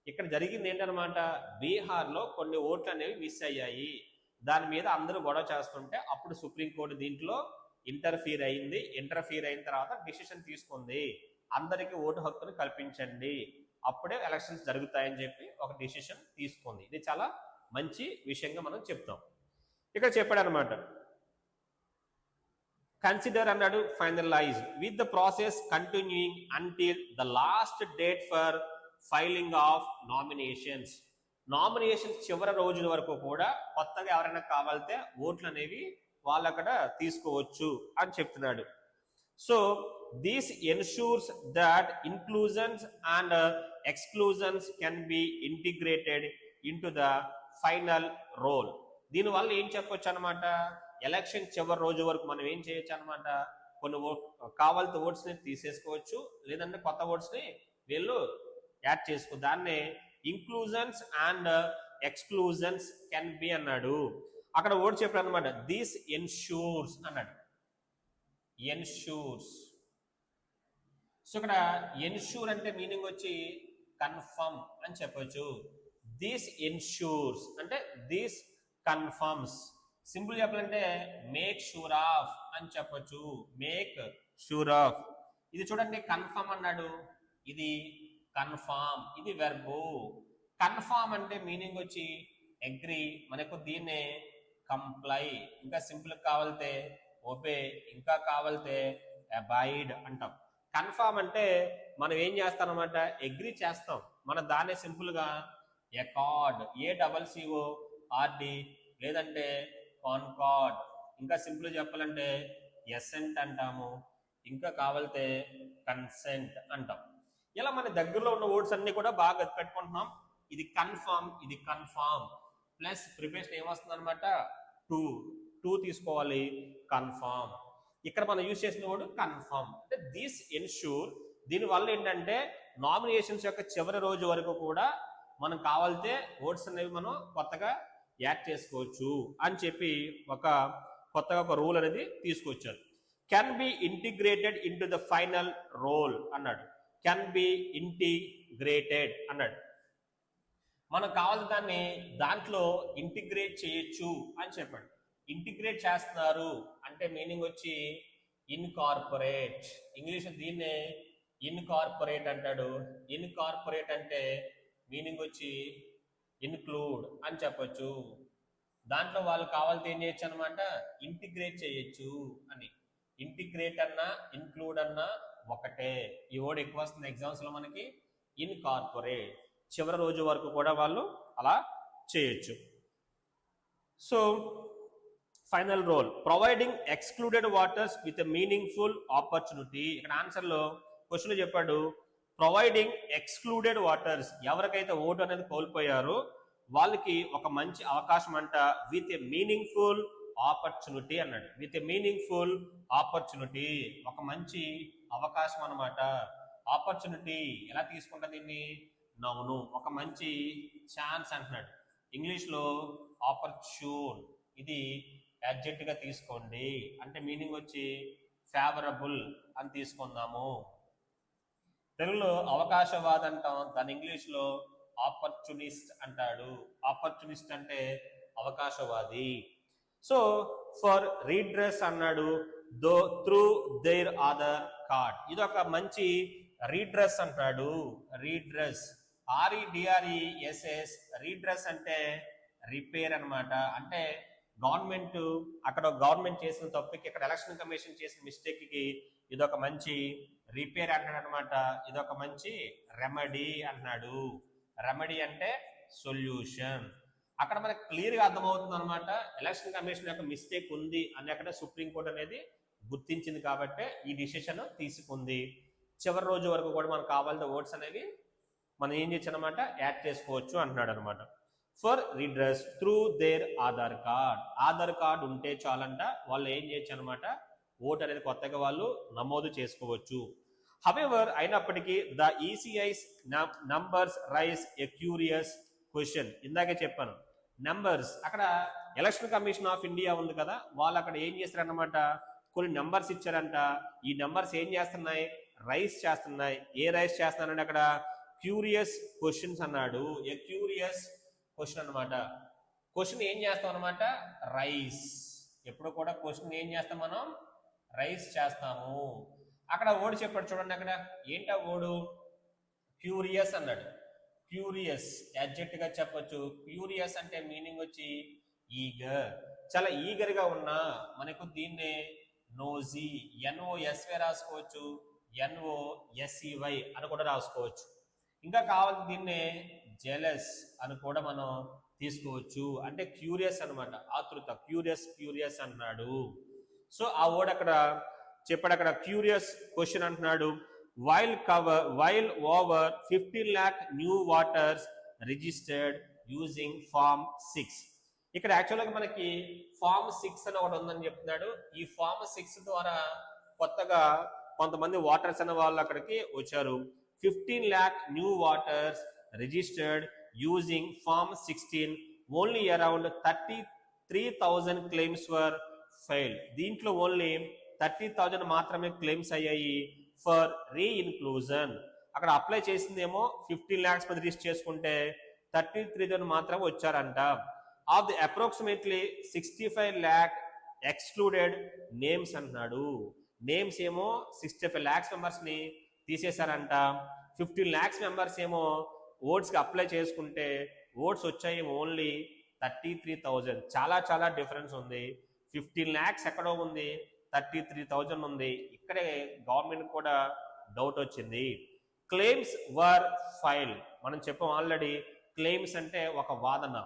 ఇక్కడ జరిగింది ఏంటనమాట, బీహార్లో కొన్ని ఓట్లు అనేవి మిస్ అయ్యాయి. దాని మీద అందరూ గొడవ చేస్తుంటే అప్పుడు సుప్రీంకోర్టు దీంట్లో ఇంటర్ఫీర్ అయింది. ఇంటర్ఫీర్ అయిన తర్వాత డిసిషన్ తీసుకుంది, అందరికీ ఓటు హక్కును కల్పించండి, అప్పుడే ఎలక్షన్స్ జరుగుతాయని చెప్పి ఒక డిసిషన్ తీసుకుంది. ఇది చాలా మంచి విషయంగా మనం చెప్తాం. ఇక్కడ చెప్పాడు అనమాట, కన్సిడర్ అన్నాడు, finalise with the process continuing until the last date for filing of nominations. Nominations చివరి రోజుల వరకు కూడా కొత్తగా ఎవరైనా కావాలితే ఓట్లు అనేవి వాళ్ళు అక్కడ తీసుకోవచ్చు అని చెప్తున్నాడు. So this ensures that inclusions and exclusions can be integrated into the final roll. దీనివల్ల ఏం చెప్పొచ్చు అనమాట, ఎలక్షన్ చివరి రోజు వరకు మనం ఏం చేయొచ్చు అనమాట, కొన్ని కావాల్సిన ఓట్స్ ని తీసేసుకోవచ్చు, లేదంటే కొత్త ఓట్స్ ని వీళ్ళు యాడ్ చేసుకో. దాన్నే inclusions and exclusions can B అన్నాడు. అక్కడ ఓట్ చెప్పాడు అనమాట, దిస్ ఎన్షూర్స్ అన్నాడు. ఎన్షూర్స్. సో ఇక్కడ ఎన్షూర్ అంటే మీనింగ్ వచ్చి కన్ఫర్మ్ అని చెప్పొచ్చు. దిస్ ఎన్షూర్స్ అంటే దిస్ కన్ఫర్మ్స్. సింపుల్ చెప్పాలంటే మేక్ షూర్ ఆఫ్ అని చెప్పొచ్చు. Make sure of. ఇది చూడండి, కన్ఫర్మ్ అన్నాడు, ఇది కన్ఫామ్, ఇది వెర్బు. కన్ఫామ్ అంటే మీనింగ్ వచ్చి అగ్రీ. మనకు దీన్నే కంప్లై, ఇంకా సింపుల్ కావాలితే ఒబే, ఇంకా కావాలితే అబైడ్ అంటాం. కన్ఫామ్ అంటే మనం ఏం చేస్తాం అనమాట, అగ్రీ చేస్తాం. మనం దాన్నే సింపుల్ గా అకార్డ్, ACCORD, లేదంటే కాన్కార్డ్, ఇంకా సింపుల్ చెప్పాలంటే ఎసెంట్ అంటాము, ఇంకా కావాలితే కన్సెంట్ అంటాం. ఇలా మన దగ్గరలో ఉన్న వర్డ్స్ అన్ని కూడా బాగా పెట్టుకుంటున్నాం. ఇది కన్ఫర్మ్ ప్లస్ ప్రిపరేషన్ ఏమొస్తుంది అనమాట టూ తీసుకోవాలి కన్ఫర్మ్. ఇక్కడ మనం యూజ్ చేసిన వర్డ్ కన్ఫర్మ్ అంటే దిస్ ఎన్ష్యూర్. దీని వల్ల ఏంటంటే నామినేషన్స్ యొక్క చివరి రోజు వరకు కూడా మనం కావాలితే వర్డ్స్ అనేవి మనం కొత్తగా యాడ్ చేసుకోవచ్చు అని చెప్పి కొత్తగా ఒక రూల్ అనేది తీసుకొచ్చారు. Can be integrated into the final role అన్నాడు. కెన్ బి ఇంటిగ్రేటెడ్ అన్నాడు. మనకు కావాల్సిన దాన్ని దాంట్లో ఇంటిగ్రేట్ చేయొచ్చు అని చెప్పాడు. ఇంటిగ్రేట్ చేస్తున్నారు అంటే మీనింగ్ వచ్చి ఇన్కార్పొరేట్. ఇంగ్లీష్ దీన్నే ఇన్కార్పొరేట్ అంటాడు. ఇన్కార్పొరేట్ అంటే మీనింగ్ వచ్చి ఇన్క్లూడ్ అని చెప్పొచ్చు. దాంట్లో వాళ్ళు కావాల్సి ఏం చేయొచ్చు అనమాట, ఇంటిగ్రేట్ చేయొచ్చు అని. ఇంటిగ్రేట్ అన్నా ఇన్క్లూడ్ అన్నా ఒకటే. ఈ వర్డ్ ఎక్కువ వస్తుంది ఎగ్జామ్స్ లో మనకి. ఇన్కార్పొరేట్ చివరి రోజు వరకు కూడా వాళ్ళు అలా చేయొచ్చు. So final role providing excluded waters with a meaningful opportunity. ఇక్కడ ఆన్సర్ లో క్వశ్చన్ చెప్పాడు ప్రొవైడింగ్ ఎక్స్క్లూడెడ్ వాటర్స్, ఎవరికైతే ఓటు అనేది కోల్పోయారో వాళ్ళకి ఒక మంచి అవకాశం అంట విత్ ఎ మీనింగ్ఫుల్ ఆపర్చునిటీ అన్నాడు. విత్ ఎ మీనింగ్ఫుల్ ఆపర్చునిటీ ఒక మంచి అవకాశం అన్నమాట. ఆపర్చునిటీ ఎలా తీసుకుంటా దీన్ని, నౌను ఒక మంచి ఛాన్స్ అంటున్నాడు. ఇంగ్లీష్ లో ఆపర్చ్యూన్ ఇది యాడ్జెక్టివ్ గా తీసుకోండి అంటే మీనింగ్ వచ్చి ఫేవరబుల్ అని తీసుకుందాము. తెలుగులో అవకాశవాది అంటాం, దాని ఇంగ్లీష్ లో ఆపర్చునిస్ట్ అంటాడు. ఆపర్చునిస్ట్ అంటే అవకాశవాది. సో ఫర్ రీడ్రెస్ అన్నాడు దో త్రూ దేర్ ఆధార్ కార్డ్. ఇది ఒక మంచి రీడ్రెస్ అంటాడు. రీడ్రెస్ REDRESS రీడ్రెస్ అంటే రిపేర్ అన్నమాట. అంటే గవర్నమెంట్ అక్కడ గవర్నమెంట్ చేసిన తప్పుకి ఇక్కడ ఎలక్షన్ కమిషన్ చేసిన మిస్టేక్ కి ఇదొక మంచి రిపేర్ అంటాడు అనమాట. ఇదొక మంచి రెమెడీ అన్నాడు. రెమెడీ అంటే సొల్యూషన్. అక్కడ మనకి క్లియర్ గా అర్థమవుతుంది అనమాట ఎలక్షన్ కమిషన్ యొక్క మిస్టేక్ ఉంది అని అక్కడ సుప్రీంకోర్టు అనేది గుర్తించింది కాబట్టి ఈ డిసిషన్ తీసుకుంది. చివరి రోజు వరకు కూడా మనకు కావాల్సిన ఓట్స్ అనేవి మనం ఏం చేయొచ్చు అనమాట, యాడ్ చేసుకోవచ్చు అంటున్నాడు అనమాట. For redress through their Aadhaar card. Aadhaar card ఉంటే చాలంట వాళ్ళు ఏం చేయొచ్చు అనమాట, ఓట్ అనేది కొత్తగా వాళ్ళు నమోదు చేసుకోవచ్చు. హవెవర్ అయినప్పటికీ the ECI's numbers raise a curious question. ఇందాకే చెప్పాను నంబర్స్, అక్కడ ఎలక్షన్ కమిషన్ ఆఫ్ ఇండియా ఉంది కదా, వాళ్ళు అక్కడ ఏం చేస్తారన్నమాట, కొన్ని నెంబర్స్ ఇచ్చారంట. ఈ నెంబర్స్ ఏం చేస్తున్నాయి, రైస్ చేస్తున్నాయి. ఏ రైస్ చేస్తున్నారంటే అక్కడ క్యూరియస్ క్వశ్చన్స్ అన్నాడు. ఏ క్యూరియస్ క్వశ్చన్ అనమాట. క్వశ్చన్ ఏం చేస్తాం అనమాట, రైస్. ఎప్పుడు కూడా క్వశ్చన్ ఏం చేస్తాం మనం, రైస్ చేస్తాము. అక్కడ ఓడి చెప్పాడు చూడండి, అక్కడ ఏంటా ఓడు, క్యూరియస్ అన్నాడు. క్యూరియస్ యాడ్జెక్టివ్ గా చెప్పొచ్చు. క్యూరియస్ అంటే మీనింగ్ వచ్చి ఈగర్, చాలా ఈగర్ గా ఉన్నా. మనకు దీన్నే నోజీ NOSY రాసుకోవచ్చు, NOSEY అని కూడా రాసుకోవచ్చు. ఇంకా కావాలి దీన్నే జెలస్ అని కూడా మనం తీసుకోవచ్చు. అంటే క్యూరియస్ అనమాట, ఆతృత. క్యూరియస్ అన్నాడు. సో ఆ వర్డ్ అక్కడ చెప్పాడు. అక్కడ క్యూరియస్ క్వశ్చన్ అంటున్నాడు. While over 15 lakh new voters registered using form 6. ఇక్కడ యాక్చువల్గా మనకి ఫార్మ్ 6 అని ఒకటి ఉందని చెప్తున్నాడు. ఈ ఫార్మ్ 6 ద్వారా కొత్తగా కొంతమంది వాటర్స్ అనే వాళ్ళు అక్కడికి వచ్చారు. 15 lakh new voters registered using form 16. Only around 33,000 claims were failed. దీంట్లో ఓన్లీ 30,000 మాత్రమే క్లెయిమ్స్ అయ్యాయి ఫర్ రీఇన్క్లూజన్. అక్కడ అప్లై చేసిందేమో 15 lakhs మంది రిజిస్టర్ చేసుకుంటే 33,000 మాత్రమే వచ్చారంట. Of the approximately 65 lakh excluded names అంటున్నాడు. నేమ్స్ ఏమో 65 lakhs మెంబర్స్ ని తీసేశారంట. 15 lakhs మెంబర్స్ ఏమో ఓట్స్ కి అప్లై చేసుకుంటే ఓట్స్ వచ్చాయి ఓన్లీ 33,000. చాలా చాలా డిఫరెన్స్ ఉంది. 15 lakhs ఎక్కడో ఉంది, 33,000 ఉంది. ఇక్కడే గవర్నమెంట్ కూడా డౌట్ వచ్చింది. క్లెయిమ్స్ వర్ ఫైల్. మనం చెప్పాం ఆల్రెడీ, క్లెయిమ్స్ అంటే ఒక వాదన.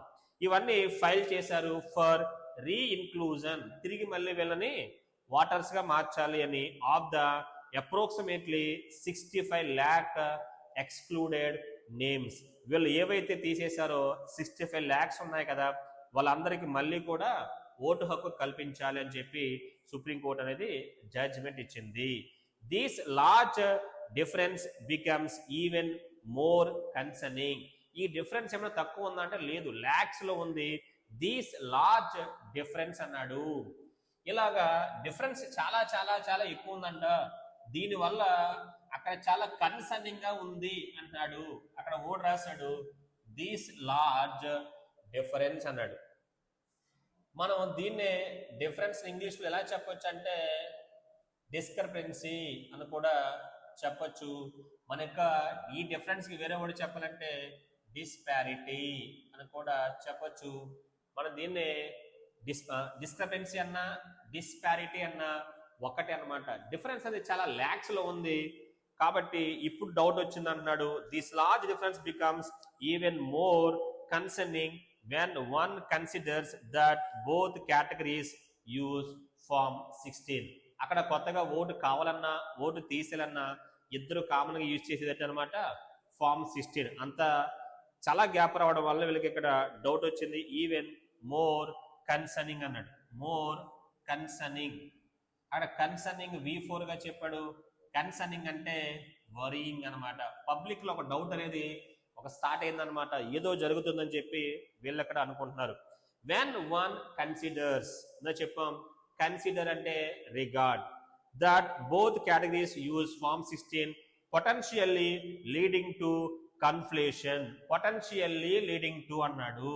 ఇవన్నీ ఫైల్ చేశారు ఫర్ రీఇన్క్లూజన్, తిరిగి మళ్ళీ వీళ్ళని వాటర్స్ గా మార్చాలి అని. Of the approximately 65 lakh excluded names. వీళ్ళు ఏవైతే తీసేశారో 65 lakhs ఉన్నాయి కదా, వాళ్ళందరికీ మళ్ళీ కూడా ఓటు హక్కు కల్పించాలి అని చెప్పి సుప్రీంకోర్టు అనేది జడ్జిమెంట్ ఇచ్చింది. This large difference becomes even more concerning. ఈ డిఫరెన్స్ ఏమైనా తక్కువ ఉందా అంటే లేదు, లాక్స్ లో ఉంది. దిస్ లార్జ్ డిఫరెన్స్ అన్నాడు. ఇలాగా డిఫరెన్స్ చాలా చాలా చాలా ఎక్కువ ఉందంట. దీనివల్ల అక్కడ చాలా కన్సర్నింగ్ గా ఉంది అంటాడు. అక్కడ ఓడ్ రాశాడు దిస్ లార్జ్ డిఫరెన్స్ అన్నాడు. మనం దీన్నే డిఫరెన్స్ ఇంగ్లీష్ లో ఎలా చెప్పొచ్చు అంటే డిస్క్రిపెన్సీ అని కూడా చెప్పొచ్చు. మన యొక్క ఈ డిఫరెన్స్ కి వేరే వర్డ్ చెప్పాలంటే డిస్పారిటీ అని కూడా చెప్పొచ్చు. మనం దీన్నే డిస్క్రిపెన్సీ అన్నా డిస్పారిటీ అన్నా ఒకటే అన్నమాట. డిఫరెన్స్ అది చాలా లాక్స్ లో ఉంది కాబట్టి ఇప్పుడు డౌట్ వచ్చింది అంటున్నాడు. This large difference becomes even more concerning when one considers that both categories use form 16. అక్కడ కొత్తగా ఓటు కావాలన్నా ఓటు తీసేయాలన్నా ఇద్దరు కామన్ గా యూజ్ చేసేదట అనమాట ఫామ్ 16. అంత చాలా గ్యాప్ రావడం వల్ల వీళ్ళకి ఇక్కడ డౌట్ వచ్చింది. ఈవెన్ మోర్ కన్సర్నింగ్ అన్నాడు. మోర్ కన్సర్నింగ్, అక్కడ కన్సర్నింగ్ V4 గా చెప్పాడు. కన్సర్నింగ్ అంటే వరీయింగ్ అనమాట. పబ్లిక్ లో ఒక డౌట్ అనేది ఒక స్టార్ట్ అయిందనమాట, ఏదో జరుగుతుందని చెప్పి వీళ్ళు అక్కడ అనుకుంటున్నారు. వెన్ వన్ కన్సిడర్స్ చెప్పాం, కన్సిడర్ అంటే regard, that both categories use form 16 potentially leading to conflation. Potentially leading to అన్నాడు.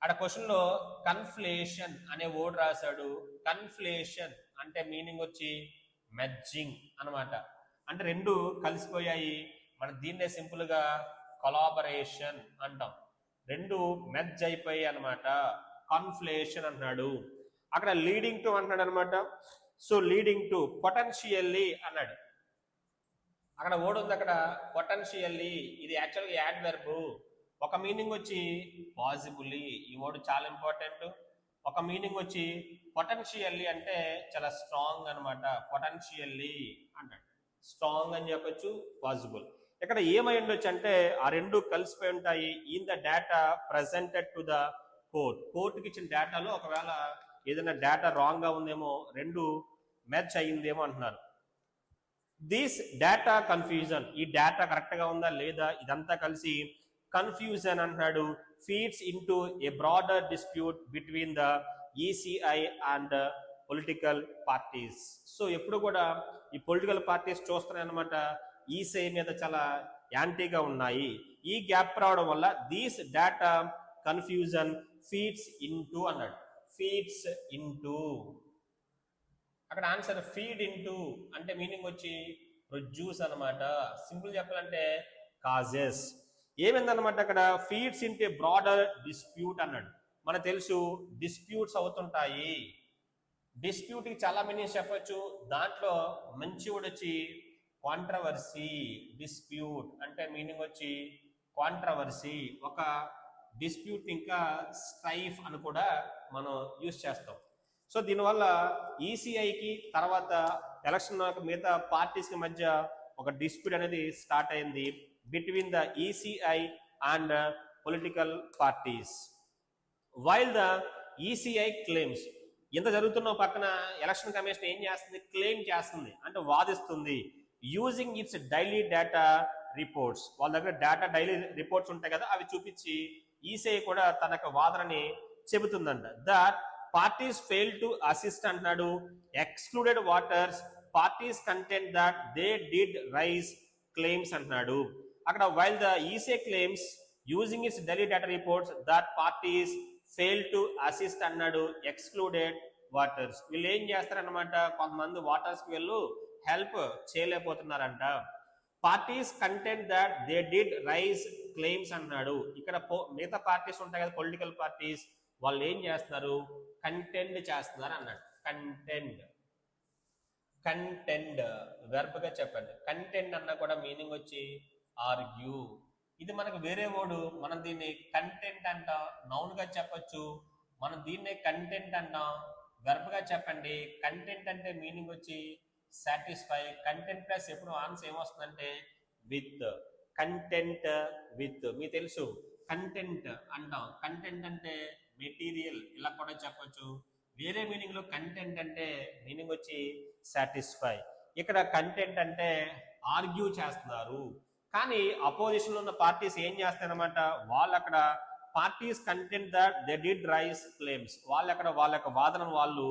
అక్కడ క్వశ్చన్ లో కన్ఫ్లేషన్ అనే వర్డ్ రాశాడు. కన్ఫ్లేషన్ అంటే మీనింగ్ వచ్చి మెర్జింగ్ అన్నమాట. అంటే రెండు కలిసిపోయాయి. మనం దీన్నే సింపుల్ గా కొలాబరేషన్ అంటాం. రెండు మెర్జ్ అయిపోయాయి అనమాట, కన్ఫ్లేషన్ అన్నాడు. అక్కడ లీడింగ్ టు అంటున్నాడు అనమాట. సో లీడింగ్ టు పొటెన్షియల్లీ అన్నాడు. అక్కడ వర్డ్ ఉంది అక్కడ పొటెన్షియల్లీ, ఇది యాక్చువల్గా యాడ్ వెర్బ్. ఒక మీనింగ్ వచ్చి పాసిబుల్లీ, ఈ వర్డ్ చాలా ఇంపార్టెంట్. ఒక మీనింగ్ వచ్చి పొటెన్షియల్లీ అంటే చాలా స్ట్రాంగ్ అనమాట. పొటెన్షియల్లీ అంటాడు, స్ట్రాంగ్ అని చెప్పొచ్చు, పాసిబుల్. ఇక్కడ ఏమై ఉండొచ్చు అంటే ఆ రెండు కలిసిపోయి ఉంటాయి. In the data presented to the court. కోర్టుకి ఇచ్చిన డేటాలో ఒకవేళ ఏదైనా డేటా రాంగ్ గా ఉందేమో, రెండు మ్యాచ్ అయ్యిందేమో అంటున్నారు. దిస్ డేటా కన్ఫ్యూజన్, ఈ డేటా కరెక్ట్ గా ఉందా లేదా ఇదంతా కలిసి కన్ఫ్యూజన్ అంటున్నాడు. Feeds into a broader dispute between the ECI and political parties. So ఎప్పుడు కూడా ఈ పొలిటికల్ పార్టీస్ చూస్తున్నాయి అనమాట ఈసీఐ మీద చాలా యాంటీగా ఉన్నాయి. ఈ గ్యాప్ రావడం వల్ల these data confusion feeds into అన్నాడు. ఫీడ్స్ ఇంటూ, అక్కడ ఆన్సర్ ఫీడ్ ఇంటూ అంటే మీనింగ్ వచ్చి ప్రొడ్యూస్ అనమాట. సింపుల్ చెప్పాలంటే కాజెస్. ఏమైందనమాట అక్కడ ఫీడ్స్ ఇంటే బ్రాడర్ డిస్ప్యూట్ అన్నాడు. మనకు తెలుసు డిస్ప్యూట్స్ అవుతుంటాయి. డిస్ప్యూట్ కి చాలా మీనింగ్స్ చెప్పొచ్చు. దాంట్లో మంచి వర్డ్ వచ్చి కాంట్రవర్సీ. డిస్ప్యూట్ అంటే మీనింగ్ వచ్చి కాంట్రవర్సీ. ఒక డిస్ప్యూట్ ఇంకా స్ట్రైఫ్ అని కూడా మనం యూజ్ చేస్తాం. సో దీనివల్ల ఈసీఐకి తర్వాత ఎలక్షన్ మిగతా పార్టీస్ కి మధ్య ఒక డిస్ప్యూట్ అనేది స్టార్ట్ అయింది between the ECI and political parties. While the ECI claims, ఇంత జరుగుతున్న పక్కన ఎలక్షన్ కమిషన్ ఏం చేస్తుంది, క్లెయిమ్ చేస్తుంది అంటే వాదిస్తుంది. Using its daily data reports, వాళ్ళ దగ్గర డేటా డైలీ రిపోర్ట్స్ ఉంటాయి కదా, అవి చూపించి ఈసీఐ కూడా తన యొక్క వాదనని చెబుతుందంట. That parties fail to assist అంటున్నాడు. Excluded voters parties contend that they did raise claims అంటున్నాడు. అక్కడ while the ECI claims using its daily data reports that parties fail to assist అన్నాడు. ఎక్స్క్లూడెడ్ వాటర్స్, వీళ్ళు ఏం చేస్తారనమాట, కొంతమంది వాటర్స్ కి వీళ్ళు హెల్ప్ చేయలేకపోతున్నారంట. Parties contend that they did raise claims అన్నాడు. ఇక్కడ మిగతా పార్టీస్ ఉంటాయి కదా పొలిటికల్ పార్టీస్, వాళ్ళు ఏం చేస్తున్నారు, కంటెండ్ చేస్తున్నారు అన్నాడు. కంటెండ్, కంటెండ్ వెర్బ్ గా చెప్పండి. కంటెండ్ అన్నా కూడా మీనింగ్ వచ్చి ఆర్గ్యూ. ఇది మనకు వేరే వర్డ్, మనం దీన్ని కంటెంట్ అంటాం, నౌన్ గా చెప్పొచ్చు. మనం దీన్నే కంటెంట్ అంటాం, వెర్బ్ గా చెప్పండి. కంటెంట్ అంటే మీనింగ్ వచ్చి సాటిస్ఫై. కంటెంట్ ప్లస్ ఎప్పుడు ఆన్సర్ ఏమొస్తుందంటే విత్. Content with. మీకు తెలుసు కంటెంట్ అంటాం, కంటెంట్ అంటే మెటీరియల్ ఇలా కూడా చెప్పొచ్చు. వేరే మీనింగ్ లో కంటెంట్ అంటే మీనింగ్ వచ్చి సాటిస్ఫై. ఇక్కడ కంటెంట్ అంటే ఆర్గ్యూ చేస్తున్నారు, కానీ అపోజిషన్ లో ఉన్న పార్టీస్ ఏం చేస్తారనమాట, వాళ్ళు అక్కడ parties contend that they did rice claims, వాళ్ళు అక్కడ వాళ్ళ యొక్క వాదనను వాళ్ళు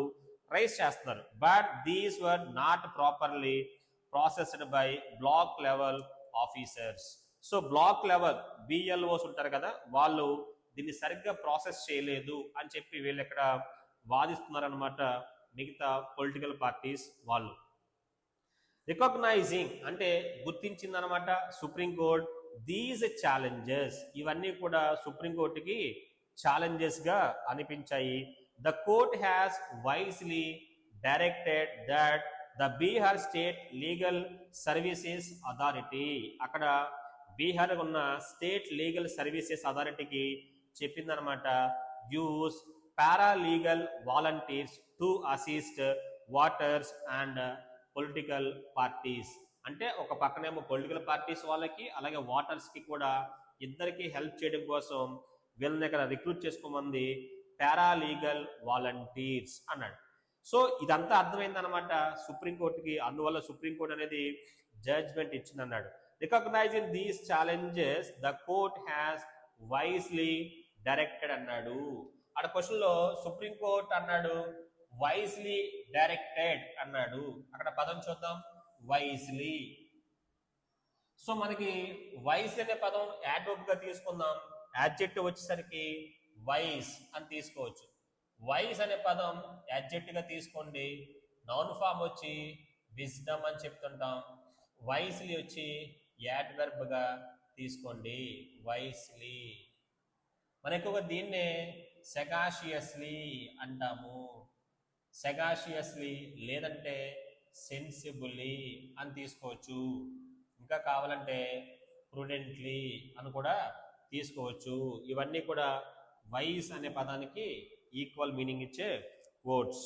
రైస్ చేస్తున్నారు. But these were not properly processed by block level officers. So block level BLOs ఉంటారు కదా, వాళ్ళు దీన్ని సరిగ్గా ప్రాసెస్ చేయలేదు అని చెప్పి వీళ్ళు ఇక్కడ వాదిస్తున్నారు అనమాట మిగతా పొలిటికల్ పార్టీస్ వాళ్ళు. రికగ్నైజింగ్ అంటే గుర్తించిందనమాట సుప్రీంకోర్టు దీస్ ఛాలెంజెస్, ఇవన్నీ కూడా సుప్రీంకోర్టుకి ఛాలెంజెస్ గా అనిపించాయి. The court has wisely directed that the Bihar state legal services authority, అక్కడ బీహార్ ఉన్న స్టేట్ లీగల్ సర్వీసెస్ అథారిటీకి చెప్పిందనమాట, use paralegal volunteers to assist voters and political parties. అంటే ఒక పక్కనేమో పొలిటికల్ పార్టీస్ వాళ్ళకి అలాగే వాటర్స్ కి కూడా ఇద్దరికి హెల్ప్ చేయడం కోసం వీళ్ళ దగ్గర రిక్రూట్ చేసుకోమంది పారాలీగల్ వాలంటీర్స్ అన్నాడు. సో ఇదంతా అర్థమైందనమాట సుప్రీంకోర్టుకి, అందువల్ల సుప్రీంకోర్టు అనేది జడ్జ్మెంట్ ఇచ్చిందన్నాడు. Recognising these challenges the court has wisely directed అన్నాడు. అక్కడ క్వశ్చన్ లో సుప్రీంకోర్టు అన్నాడు వైస్లీ డైరెక్టెడ్ అన్నాడు. అక్కడ పదం చూద్దాం, వైస్లీ. సో మనకి వైస్ అనే పదం యాడ్వర్బ్ గా తీసుకుందాం, యాడ్జెక్టివ్ వచ్చేసరికి వైస్ అని తీసుకోవచ్చు. వైస్ అనే పదం యాడ్జెక్టివ్ గా తీసుకోండి, నౌన్ ఫామ్ వచ్చి విజ్డమ్ అని చెప్తుంటాం, వైస్లీ వచ్చి యాడ్వర్బ్ గా తీసుకోండి, వైస్లీ. మన ఎక్కువగా దీన్నే సెగాషియస్లీ అంటాము, సెగాషియస్లీ లేదంటే సెన్సిబుల్లీ అని తీసుకోవచ్చు, ఇంకా కావాలంటే ప్రుడెంట్లీ అని కూడా తీసుకోవచ్చు. ఇవన్నీ కూడా వైస్ అనే పదానికి ఈక్వల్ మీనింగ్ ఇచ్చే వర్డ్స్.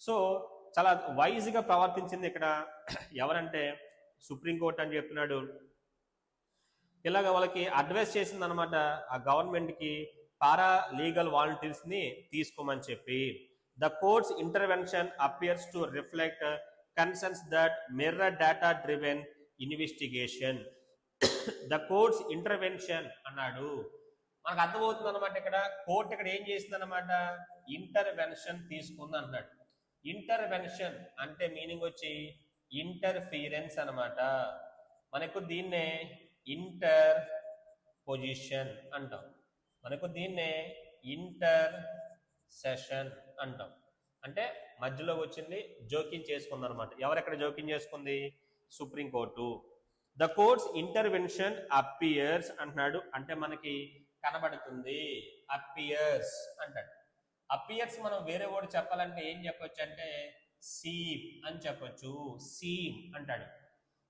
సో చాలా వైజ్గా ప్రవర్తించింది ఇక్కడ ఎవరంటే సుప్రీంకోర్టు అని చెప్తున్నాడు. ఇలాగ వాళ్ళకి అడ్వైస్ చేసింది అనమాట ఆ గవర్నమెంట్కి పారా లీగల్ వాలంటీర్స్ ని తీసుకోమని చెప్పి. The courts intervention appears to reflect concerns that mirror data driven investigation. The courts intervention అన్నాడు, మనకు అర్థమవుతుంది అనమాట. ఇక్కడ కోర్టు ఇక్కడ ఏం చేసింది అనమాట, ఇంటర్వెన్షన్ తీసుకుంది అన్నాడు. ఇంటర్వెన్షన్ అంటే మీనింగ్ వచ్చి ఇంటర్ఫీరెన్స్ అనమాట. మనకు దీన్నే ఇంటర్ పొజిషన్ అంటాం, మనకు దీన్నే ఇంటర్ సెషన్ అంటాం. అంటే మధ్యలో వచ్చింది జోక్యం చేసుకుంది అనమాట. ఎవరెక్కడ జోక్యం చేసుకుంది, supreme court. The courts intervention appears అంటున్నాడు, అంటే మనకి కనబడుతుంది, అపియర్స్ అంటాడు. అపియర్స్ మనం వేరే వర్డ్ చెప్పాలంటే ఏం చెప్పొచ్చు అంటే సీమ్ అని చెప్పొచ్చు, సీమ్ అంటాడు.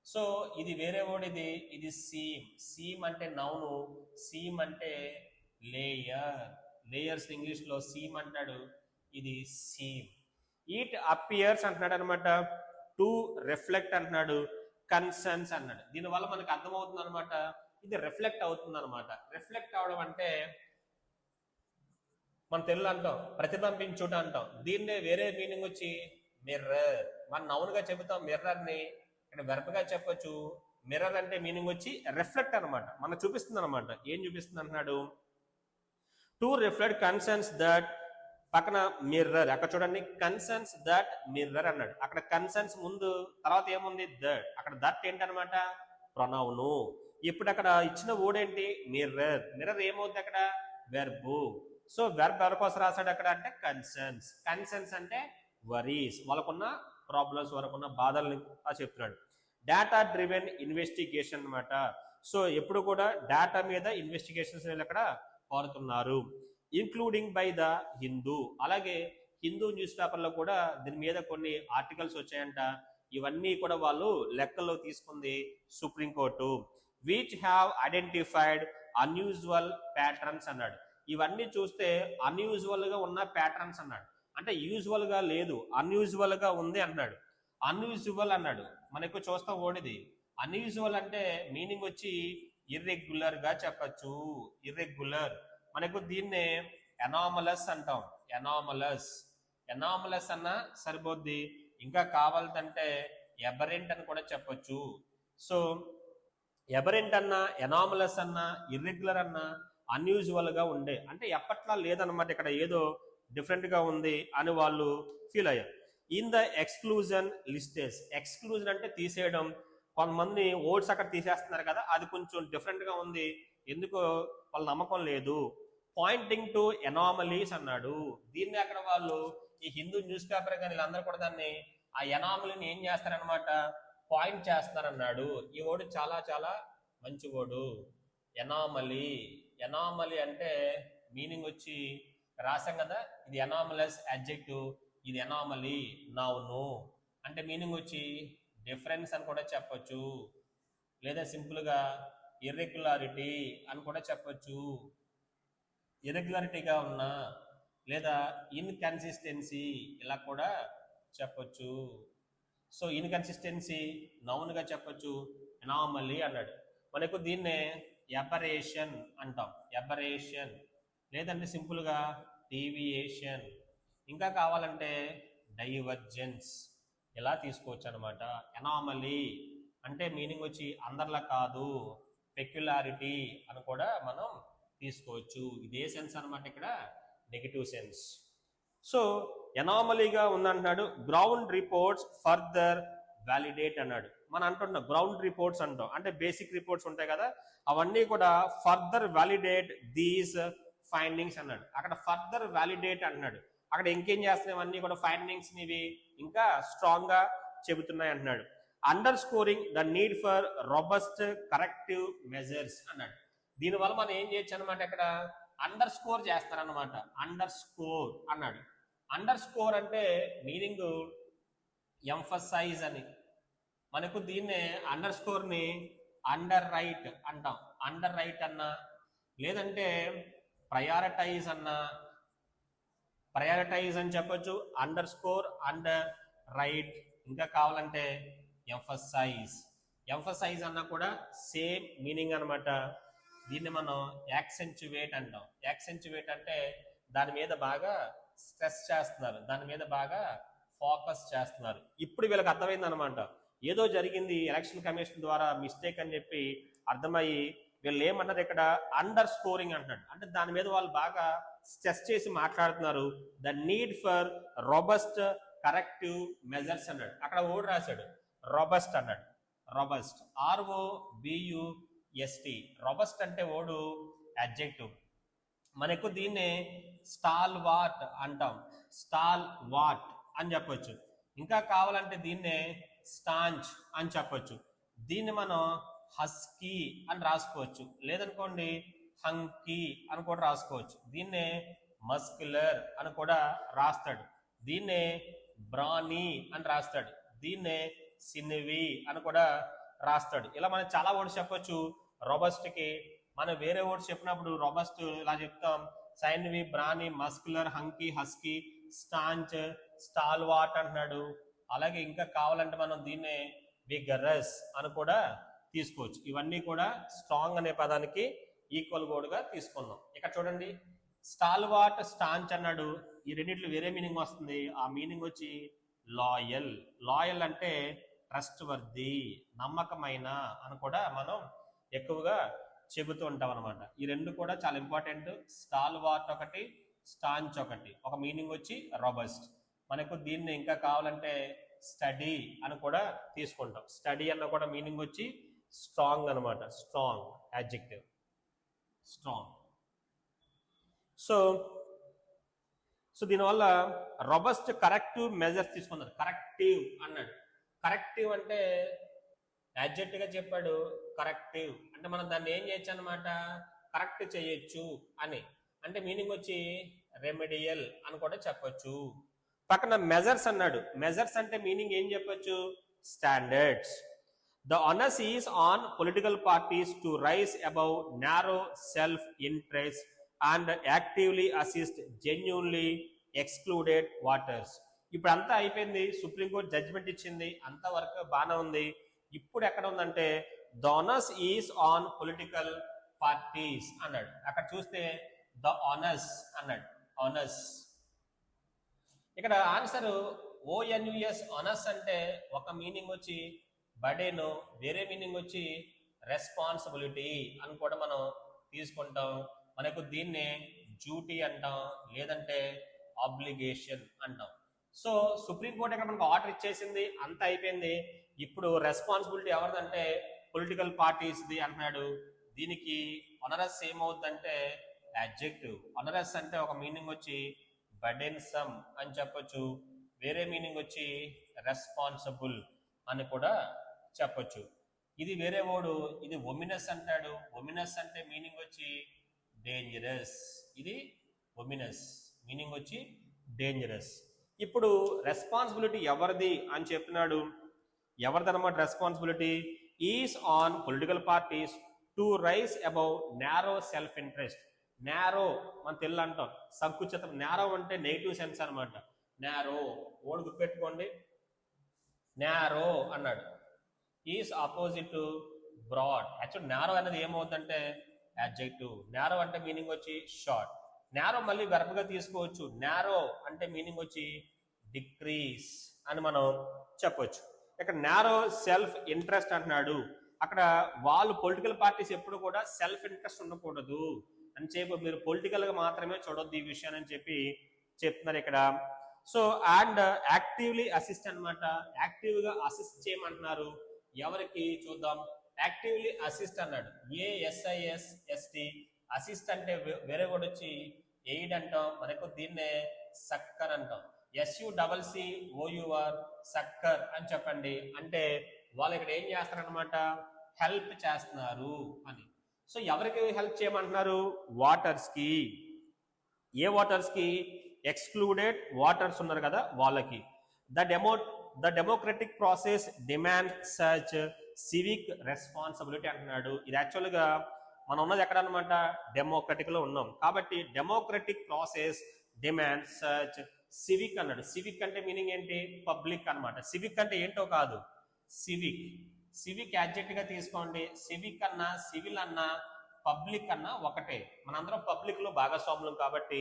సో ఇది వేరే వర్డ్, ఇది సీమ్. సీమ్ అంటే నౌను, సీమ్ అంటే లేయర్, లేయర్స్ ఇంగ్లీష్ లో సీమ్ అంటాడు, ఇది సీమ్. ఇట్ అపియర్స్ అంటున్నాడు అనమాట, టు రిఫ్లెక్ట్ అంటున్నాడు, కన్సర్న్స్ అన్నాడు. దీనివల్ల మనకు అర్థమవుతుంది అనమాట ఇది రిఫ్లెక్ట్ అవుతుంది అనమాట. రిఫ్లెక్ట్ అవడం అంటే మన తెలుగు అంటాం ప్రతిబింబించుట అంటాం, దీన్నే వేరే మీనింగ్ వచ్చి మిర్రర్. మన నౌన్ గా చెబుతాం మిర్రర్ ని, ఇక్కడ వెర్బ్ గా చెప్పొచ్చు. మిర్రర్ అంటే మీనింగ్ వచ్చి రిఫ్లెక్ట్ అనమాట, మన చూపిస్తుంది అనమాట. ఏం చూపిస్తుంది అంటున్నాడు, టు రిఫ్లెక్ట్ కన్సర్న్స్ దట్, పక్కన మిర్రర్, అక్కడ చూడండి కన్సర్న్స్ దట్ మిర్రర్ అన్నాడు. అక్కడ కన్సర్న్స్ ముందు తర్వాత ఏముంది దట్, అక్కడ దట్ ఏంటనమాట ప్రొనౌను. ఇప్పుడు అక్కడ ఇచ్చిన వర్డ్ ఏంటి మిర్రర్. మిర్రర్ ఏమవుతుంది అక్కడ వెర్బు. సో వెర్బ్ ఎవరి కోసం రాశాడు అక్కడ అంటే కన్సర్న్స్. కన్సర్న్స్ అంటే వరీస్, వాళ్ళకున్న ప్రాబ్లమ్స్, వాళ్ళకున్న బాధల్ని చెప్తున్నాడు. డేటా డ్రివెన్ ఇన్వెస్టిగేషన్ అనమాట. సో ఎప్పుడు కూడా డేటా మీద ఇన్వెస్టిగేషన్స్ అక్కడ కోరుతున్నారు. ఇంక్లూడింగ్ బై ద హిందూ, అలాగే హిందూ న్యూస్ పేపర్లో కూడా దీని మీద కొన్ని ఆర్టికల్స్ వచ్చాయంట. ఇవన్నీ కూడా వాళ్ళు లెక్కల్లో తీసుకుంది supreme court. Which have identified unusual patterns అన్నాడు. ఇవన్నీ చూస్తే అన్యూజువల్ గా ఉన్న ప్యాటర్న్స్ అన్నాడు, అంటే యూజువల్ గా లేదు అన్యూజువల్ గా ఉంది అన్నాడు. అన్యూజువల్ అన్నాడు, మనకు చూస్తాం ఓడిది. అన్యూజువల్ అంటే మీనింగ్ వచ్చి ఇర్రెగ్యులర్ గా చెప్పచ్చు. ఇర్రెగ్యులర్. మనకు దీన్నే ఎనామలస్ అంటాం. ఎనామలస్. ఎనామలస్ అన్న సరిపోద్ది. ఇంకా కావాలంటే ఎబరెంట్ అని కూడా చెప్పొచ్చు. సో ఎబరెంట్ అన్న, ఎనామలస్ అన్న, ఇర్రెగ్యులర్ అన్న అన్యూజువల్ గా ఉండే, అంటే ఎప్పట్లా లేదన్నమాట, ఇక్కడ ఏదో డిఫరెంట్ గా ఉంది అని వాళ్ళు ఫీల్ అయ్యారు. In the exclusion lists. Exclusion అంటే తీసేయడం. కొంతమంది ఓట్స్ అక్కడ తీసేస్తున్నారు కదా, అది కొంచెం డిఫరెంట్ గా ఉంది, ఎందుకో వాళ్ళ నమ్మకం లేదు. పాయింటింగ్ టు ఎనామలీస్ అన్నాడు. దీన్ని అక్కడ వాళ్ళు ఈ హిందూ న్యూస్ పేపర్ కానీ వీళ్ళందరూ కూడా దాన్ని ఆ ఎనామలీని ఏం చేస్తారనమాట, పాయింట్ చేస్తారన్నాడు. ఈ వర్డ్ చాలా చాలా మంచి వర్డ్, ఎనామలీ. ఎనామలీ అంటే మీనింగ్ వచ్చి రాసాం కదా, ఇది ఎనామలస్ అడ్జెక్టివ్, ఇది ఎనామలీ నౌను. అంటే మీనింగ్ వచ్చి డిఫరెన్స్ అని కూడా చెప్పొచ్చు, లేదా సింపుల్ గా ఇర్రెగ్యులారిటీ అని కూడా చెప్పొచ్చు. ఇర్రెగ్యులారిటీగా ఉన్నా, లేదా ఇన్కన్సిస్టెన్సీ ఇలా కూడా చెప్పొచ్చు. సో ఇన్కన్సిస్టెన్సీ నౌన్ గా చెప్పొచ్చు, ఎనామలీ అన్నాడు. మనకు దీన్నే ఎబరేషన్ అంటాం. ఎబరేషన్, లేదంటే సింపుల్ గా డీవియేషన్, ఇంకా కావాలంటే డైవర్జెన్స్, ఇలా తీసుకోవచ్చు అనమాట. ఎనామలీ అంటే మీనింగ్ వచ్చి అందరిలా కాదు, పెక్యులారిటీ అని కూడా మనం తీసుకోవచ్చు. ఇదే సెన్స్ అనమాట, ఇక్కడ నెగిటివ్ సెన్స్. సో ఎనామలీగా ఉందంటున్నాడు. గ్రౌండ్ రిపోర్ట్స్ ఫర్దర్ వ్యాలిడేట్ అన్నాడు. మనం అంటున్నాం గ్రౌండ్ రిపోర్ట్స్ అంటాం, అంటే బేసిక్ రిపోర్ట్స్ ఉంటాయి కదా, అవన్నీ కూడా ఫర్దర్ వ్యాలిడేట్ దీస్ ఫైండింగ్స్ అన్నాడు. అక్కడ ఫర్దర్ వ్యాలిడేట్ అంటున్నాడు. అక్కడ ఇంకేం చేస్తున్నాయి, అవన్నీ కూడా ఫైండింగ్స్ ఇవి ఇంకా స్ట్రాంగ్ గా చెబుతున్నాయి అంటున్నాడు. Under scoring the need for robust corrective measures అన్నాడు. దీనివల్ల మనం ఏం చేయొచ్చు అనమాట, ఇక్కడ అండర్ స్కోర్ చేస్తారనమాట. అండర్ స్కోర్ అన్నాడు. అండర్ స్కోర్ అంటే మీనింగ్ ఎంఫసైజ్ అని. మనకు దీన్నే అండర్ స్కోర్ ని అండర్ రైట్ అంటాం. అండర్ రైట్ అన్నా, లేదంటే ప్రయారిటైజ్ అన్నా, ప్రయారిటైజ్ అని చెప్పొచ్చు, అండర్ స్కోర్, అండర్ రైట్, ఇంకా కావాలంటే ఎంఫసైజ్. ఎంఫసైజ్ అన్నా కూడా సేమ్ మీనింగ్ అనమాట. దీన్ని మనం యాక్సెంచువేట్ అంటాం. యాక్సెంచువేట్ అంటే దాని మీద బాగా స్ట్రెస్ చేస్తున్నారు, దాని మీద బాగా ఫోకస్ చేస్తున్నారు. ఇప్పుడు వీళ్ళకి అర్థమైంది అనమాట, ఏదో జరిగింది ఎలక్షన్ కమిషన్ ద్వారా మిస్టేక్ అని చెప్పి అర్థమయ్యి వీళ్ళు ఏమన్నారు, ఇక్కడ అండర్ స్కోరింగ్ అంటున్నాడు. అంటే దాని మీద వాళ్ళు బాగా స్ట్రెస్ చేసి మాట్లాడుతున్నారు. The need for robust corrective measures అన్నాడు. అక్కడ ఓడి రాశాడు రోబస్ట్ అన్నాడు. Robust, ROBUST. రోబస్ట్ అంటే ఓడు అడ్జెక్టివ్. మనకు దీన్ని స్టాల్ వాట్ అంటాం. స్టాల్ వాట్ అని చెప్పొచ్చు. ఇంకా కావాలంటే దీన్నే స్టాంచ్ అని చెప్పొచ్చు. దీన్ని మనం హస్కీ అని రాసుకోవచ్చు, లేదనుకోండి హంకీ అని కూడా రాసుకోవచ్చు. దీన్నే మస్కులర్ అని కూడా రాస్తాడు. దీన్నే బ్రానీ అని రాస్తాడు. దీన్నే సినివి అని కూడా రాస్తాడు. ఇలా మనం చాలా వర్డ్స్ చెప్పొచ్చు రోబస్ట్ కి. మనం వేరే వర్డ్స్ చెప్పినప్పుడు రోబస్ట్ ఇలా చెప్తాం, సైన్వి, బ్రానీ, మస్కులర్, హంకీ, హస్కీ, స్టాంచ్, స్టాల్వాట్ అంటున్నాడు. అలాగే ఇంకా కావాలంటే మనం దీన్నే విగరస్ అని కూడా తీసుకోవచ్చు. ఇవన్నీ కూడా స్ట్రాంగ్ అనే పదానికి ఈక్వల్ వర్డ్ గా తీసుకున్నాం. ఇక్కడ చూడండి, స్టాల్వాట్, స్టాంచ్ అన్నాడు. ఈ రెండిట్లో వేరే మీనింగ్ వస్తుంది. ఆ మీనింగ్ వచ్చి లాయల్. లాయల్ అంటే ట్రస్ట్ వర్ది, నమ్మకమైన అని కూడా మనం ఎక్కువగా చెబుతూ ఉంటాం అనమాట. ఈ రెండు కూడా చాలా ఇంపార్టెంట్. స్టాల్వాట్ ఒకటి, స్టాంచ్ ఒకటి. ఒక మీనింగ్ వచ్చి రోబస్ట్. మనకు దీన్ని ఇంకా కావాలంటే స్టడీ అని కూడా తీసుకుంటాం. స్టడీ అన్న కూడా మీనింగ్ వచ్చి స్ట్రాంగ్ అనమాట. Strong adjective, strong. సో దీనివల్ల రోబస్ట్ కరెక్టివ్ మెజర్స్ తీసుకున్నారు. కరెక్టివ్ అన్నాడు. కరెక్టివ్ అంటే అడ్జెక్టివ్ గా చెప్పాడు. కరెక్టివ్ అంటే మనం దాన్ని ఏం చేయొచ్చు అనమాట, కరెక్ట్ చేయొచ్చు అని. అంటే మీనింగ్ వచ్చి రెమెడియల్ అని కూడా చెప్పొచ్చు. పక్కన మెజర్స్ అన్నాడు. మెజర్స్ అంటే మీనింగ్ ఏం చెప్పొచ్చు, standards. The onus is on political parties to rise above narrow self-interest and actively assist genuinely excluded voters. ఇప్పుడు అంతా అయిపోయింది, సుప్రీంకోర్టు జడ్జిమెంట్ ఇచ్చింది, అంతవరకు బాగానే ఉంది. ఇప్పుడు ఎక్కడ ఉందంటే the honours is on political parties అన్నాడు. అక్కడ చూస్తే ద ఆనర్స్ అన్నాడు, ఆనర్స్. ఇక్కడ ఆన్సర్ ఓఎన్యుఎస్ ఆనర్స్ అంటే ఒక మీనింగ్ వచ్చి బర్డెన్, వేరే మీనింగ్ వచ్చి రెస్పాన్సిబిలిటీ అని కూడా మనం తీసుకుంటాం. మనకు దీన్ని డ్యూటీ అంటాం, లేదంటే ఆబ్లిగేషన్ అంటాం. సో సుప్రీంకోర్టు ఇక్కడ మనకు ఆర్డర్ ఇచ్చేసింది, అంత అయిపోయింది. ఇప్పుడు రెస్పాన్సిబిలిటీ ఎవరిదంటే పొలిటికల్ పార్టీస్ది అంటున్నాడు. దీనికి ఆనరస్ ఏమవుతుందంటే అడ్జెక్టివ్. ఆనరస్ అంటే ఒక మీనింగ్ వచ్చి బర్డెన్సమ్ అని చెప్పొచ్చు, వేరే మీనింగ్ వచ్చి రెస్పాన్సిబుల్ అని కూడా చెప్పొచ్చు. ఇది వేరే వర్డ్, ఇది ఒమినస్ అంటాడు. ఒమినస్ అంటే మీనింగ్ వచ్చి డేంజరస్. ఇది ఒమినస్, మీనింగ్ వచ్చి డేంజరస్. ఇప్పుడు రెస్పాన్సిబిలిటీ ఎవరిది అని చెప్తున్నాడు. ఎవరిదన్నమాట responsibility? Is on political parties to rise above narrow self interest. Narrow మన తెలుగు అంటాం, సంకుచితం. నారో అంటే నెగిటివ్ సెన్స్ అనమాట. నారో ఓడి గుర్తుపెట్టుకోండి, నారో అన్నాడు. Is opposite to broad. Actual narrow అనేది ఏమవుతుందంటే అడ్జెక్టివ్. నారో అంటే మీనింగ్ వచ్చి షార్ట్. నారో మళ్ళీ వెర్బ్గా తీసుకోవచ్చు. నారో అంటే మీనింగ్ వచ్చి డిక్రీస్ అని మనం చెప్పొచ్చు. ఇక్కడ నారో సెల్ఫ్ ఇంట్రెస్ట్ అంటున్నాడు. అక్కడ వాళ్ళు పొలిటికల్ పార్టీస్ ఎప్పుడు కూడా సెల్ఫ్ ఇంట్రెస్ట్ ఉండకూడదు అని చెప్పి, మీరు పొలిటికల్ గా మాత్రమే చూడొద్దు ఈ విషయాన్ని అని చెప్పి చెప్తున్నారు ఇక్కడ. సో అండ్ యాక్టివ్లీ అసిస్ట్ అనమాట. యాక్టివ్ గా అసిస్ట్ చేయమంటున్నారు. ఎవరికి చూద్దాం. యాక్టివ్లీ అసిస్ట్ అన్నాడు. ASIST. అసిస్ట్ అంటే వేరే కూడా వచ్చి ఎయిడ్ అంటాం. మనకు దీన్నే సక్కర్ అంటాం. SUCCOUR సక్కర్ అని చెప్పండి. అంటే వాళ్ళు ఇక్కడ ఏం చేస్తారనమాట, హెల్ప్ చేస్తున్నారు అని. సో ఎవరికి హెల్ప్ చేయమంటున్నారు? వాటర్స్ కి. ఏ వాటర్స్ కి? ఎక్స్క్లూడెడ్ వాటర్స్ ఉన్నారు కదా వాళ్ళకి. The democratic process demand such civic responsibility అంటున్నాడు. ఇది యాక్చువల్గా మనం ఉన్నది ఎక్కడ అనమాట, డెమోక్రటిక్ లో ఉన్నాం. కాబట్టి democratic process demand such civic అన్నాడు. సివిక్ అంటే మీనింగ్ ఏంటి? పబ్లిక్ అన్నమాట. సివిక్ అంటే ఏంటో కాదు, సివిక్. సివిక్ యాడ్జెక్ట్ గా తీసుకోండి. సివిక్ అన్నా, సివిల్ అన్నా, పబ్లిక్ అన్నా ఒకటే. మనందరం పబ్లిక్ లో భాగస్వాములం కాబట్టి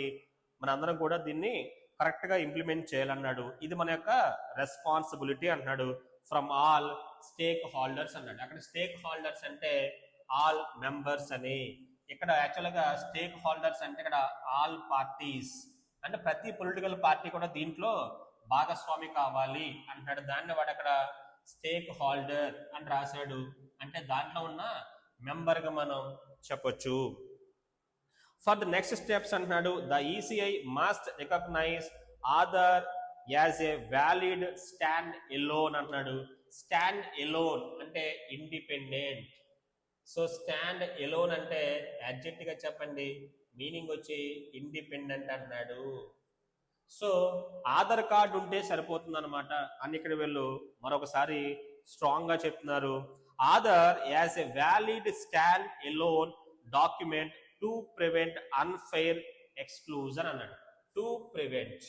మనందరం కూడా దీన్ని కరెక్ట్ గా ఇంప్లిమెంట్ చేయాలన్నాడు. ఇది మన యొక్క రెస్పాన్సిబిలిటీ అంటున్నాడు. ఫ్రమ్ ఆల్ స్టేక్ హోల్డర్స్ అన్నాడు. అక్కడ స్టేక్ హోల్డర్స్ అంటే ఆల్ మెంబర్స్ అని. ఇక్కడ యాక్చువల్ గా స్టేక్ హోల్డర్స్ అంటే ఇక్కడ ఆల్ పార్టీస్ అంటే ప్రతి పొలిటికల్ పార్టీ కూడా దీంట్లో భాగస్వామి కావాలి అంటాడు. దాన్ని వాడు అక్కడ స్టేక్ హోల్డర్ అని రాశాడు. అంటే దాంట్లో ఉన్న మెంబర్ గా మనం చెప్పొచ్చు. ఫర్ ద నెక్స్ట్ స్టెప్స్ అంటున్నాడు. The ECI must recognise Aadhaar as a valid stand alone అంటున్నాడు. స్టాండ్ ఎలోన్ అంటే ఇండిపెండెంట్. సో స్టాండ్ ఎలోన్ అంటే అడ్జెక్టివ్ గా చెప్పండి, మీనింగ్ వచ్చి ఇండిపెండెంట్ అంటున్నాడు. సో ఆధార్ కార్డు ఉంటే సరిపోతుంది అనమాట అని ఇక్కడ వీళ్ళు మరొకసారి స్ట్రాంగ్ గా చెప్తున్నారు. Aadhaar as a valid stand alone document to prevent unfair exclusion అన్నాడు. To prevent.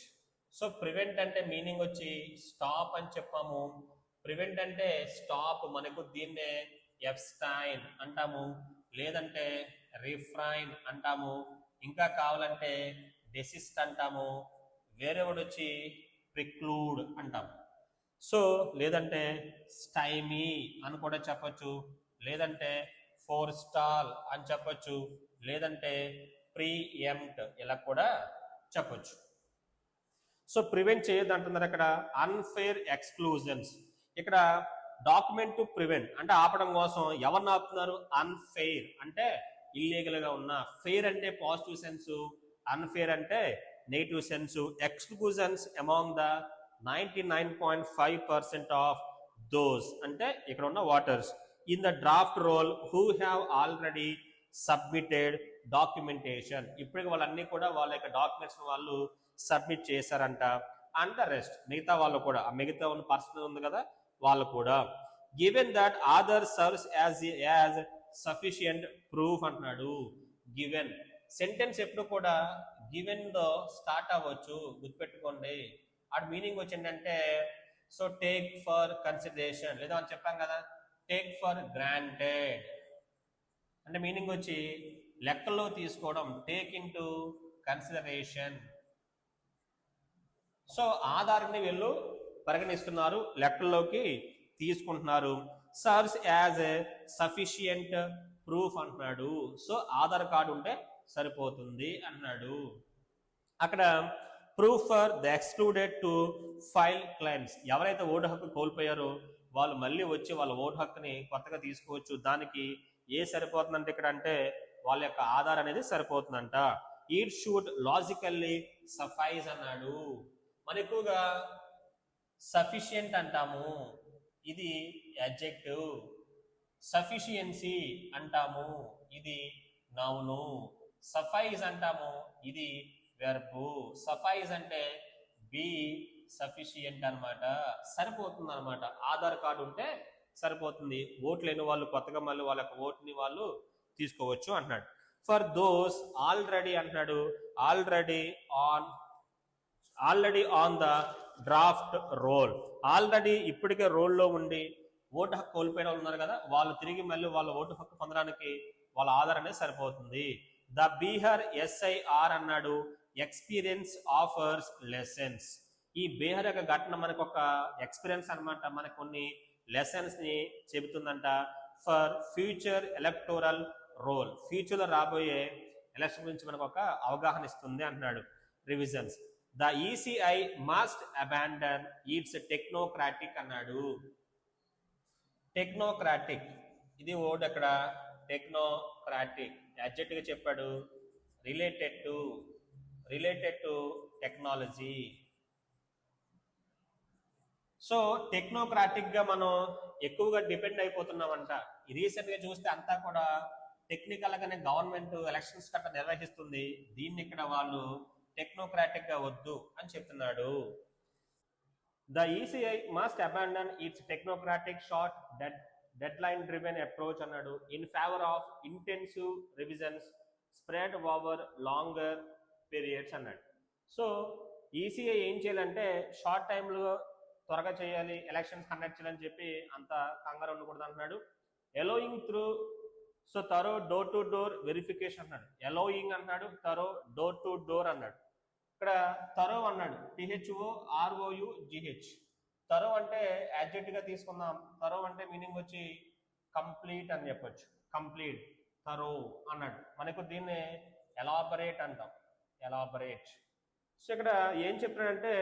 సో ప్రివెంట్ అంటే మీనింగ్ వచ్చి స్టాప్ అని చెప్పాము. ప్రివెంట్ అంటే స్టాప్. మనకు దీన్నే ఎబ్స్టైన్ అంటాము, లేదంటే రిఫ్రైన్ అంటాము, ఇంకా కావాలంటే డెసిస్ట్ అంటాము, వేరే వాడు వచ్చి ప్రిక్లూడ్ అంటాము. సో లేదంటే స్టైమీ అని కూడా చెప్పొచ్చు, లేదంటే ఫోర్ స్టాల్ అని చెప్పొచ్చు, లేదంటే ప్రీఎంప్ట్ ఇలా కూడా చెప్పొచ్చు. సో ప్రివెంట్ చేయొద్దు అంటున్నారు అక్కడ. Unfair exclusions. ఇక్కడ డాక్యుమెంట్ టు ప్రివెంట్ అంటే ఆపడం కోసం. ఎవరిని ఆపుతున్నారు? అన్ఫెయిర్ అంటే ఇల్లీగల్ గా ఉన్న. ఫెయిర్ అంటే పాజిటివ్ సెన్స్, అన్ఫెయిర్ అంటే negative sense. Exclusions among the 99.5% of those అంటే ఇక్కడ ఉన్న waters in the draft role who have already submitted documentation. ఇప్పటికి వాళ్ళన్నీ కూడా వాళ్ళ యొక్క డాక్యుమెంట్స్ వాళ్ళు సబ్మిట్ చేశారంట. అండ్ ద రెస్ట్ మిగతా వాళ్ళు కూడా, ఆ మిగతా ఉన్న పర్సన్ ఉంది కదా వాళ్ళు కూడా. Given that Aadhaar serves as sufficient proof అంటున్నాడు. గివెన్ సెంటెన్స్ ఎప్పుడు కూడా గివెన్ తో స్టార్ట్ అవ్వచ్చు, గుర్తుపెట్టుకోండి. ఆ మీనింగ్ వచ్చి ఏంటంటే సో టేక్ ఫర్ కన్సిడరేషన్, లేదా అని చెప్పాం కదా, టేక్ ఫర్ గ్రాంటెడ్ అంటే మీనింగ్ వచ్చి లెక్కల్లో తీసుకోవడం, take into consideration. So ఆధారాన్ని వీళ్ళు పరిగణిస్తున్నారు, లెక్కల్లోకి తీసుకుంటున్నారు. Serves as a sufficient proof అంటున్నాడు. సో ఆధార్ కార్డు ఉంటే సరిపోతుంది అన్నాడు. అక్కడ proof for the excluded to file claims. ఎవరైతే ఓటు హక్కు కోల్పోయారో వాళ్ళు మళ్ళీ వచ్చి వాళ్ళ ఓటు హక్కుని కొత్తగా తీసుకోవచ్చు. దానికి ఏ సరిపోతుందంటే ఇక్కడ అంటే వాళ్ళ యొక్క ఆధార్ అనేది సరిపోతుందంట. ఇట్ షుడ్ లాజికల్లీ సఫైజ్ అన్నాడు. మన ఎక్కువగా సఫిషియంట్ అంటాము, ఇది అడ్జెక్టివ్. సఫిషియన్సీ అంటాము, ఇది నౌను. సఫైజ్ అంటాము, ఇది వెర్బు. సఫైజ్ అంటే బి సఫిషియంట్ అనమాట, సరిపోతుంది అనమాట. ఆధార్ కార్డు ఉంటే సరిపోతుంది. ఓట్లు లేని వాళ్ళు కొత్తగా మళ్ళీ వాళ్ళ యొక్క ఓటుని వాళ్ళు తీసుకోవచ్చు అంటున్నాడు. ఫర్ దోస్ ఆల్రెడీ అంటున్నాడు, already on the draft role. Already ఇప్పటికే రోల్లో ఉండి ఓటు హక్కు కోల్పోయిన వాళ్ళు ఉన్నారు కదా, వాళ్ళు తిరిగి మళ్ళీ వాళ్ళ ఓటు హక్కు పొందడానికి వాళ్ళ ఆధార్ అనేది సరిపోతుంది. ద బీహార్ ఎస్ఐఆర్ అన్నాడు, ఎక్స్పీరియన్స్ ఆఫర్స్ లెసన్స్. ఈ బీహార్ యొక్క ఘటన మనకు ఒక ఎక్స్పీరియన్స్ అనమాట, మనకు కొన్ని లెసన్స్ ని చెబుతుందంట. For future electoral roll, future లో రాబోయే ఎలక్షన్ గురించి మనకు ఒక అవగాహన ఇస్తుంది అంటున్నాడు. Revisions. The ECI must abandon its technocratic అన్నాడు. టెక్నోక్రాటిక్ ఇది వర్డ్ అక్కడ, టెక్నోక్రాటిక్ అడ్జెక్ట్ గా చెప్పాడు. Related to technology. So technocratic గా మనం ఎక్కువగా డిపెండ్ అయిపోతున్నామంట. రీసెంట్ గా చూస్తే అంతా కూడా టెక్నికల్ గానే గవర్నమెంట్ ఎలక్షన్స్ గట్రా నిర్వహిస్తుంది. దీన్ని ఇక్కడ వాళ్ళు టెక్నోక్రాటిక్ గా వద్దు అని చెప్తున్నాడు. The ECI must abandon its technocratic short deadline driven approach అన్నాడు, in favour of intensive revisions spread over longer periods అన్నాడు. సో ఈసీఐ ఏం చేయాలంటే షార్ట్ టైంలో త్వరగా చేయాలి, ఎలక్షన్స్ కండక్ట్ చేయాలని చెప్పి అంత కంగారు ఉండకూడదు అంటున్నాడు. Allowing through thorough door to door verification అన్నాడు. ఎలోయింగ్ అన్నాడు, తరో డోర్ టు డోర్ అన్నాడు. ఇక్కడ తరో అన్నాడు, THOROUGH. తరో అంటే యాడ్జెక్టివ్ గా తీసుకుందాం. తరో అంటే మీనింగ్ వచ్చి కంప్లీట్ అని చెప్పొచ్చు. కంప్లీట్, తరో అన్నాడు. మనకు దీన్ని ఎలాబరేట్ అంటాం, ఎలాబరేట్. సో ఇక్కడ ఏం చెప్పాడంటే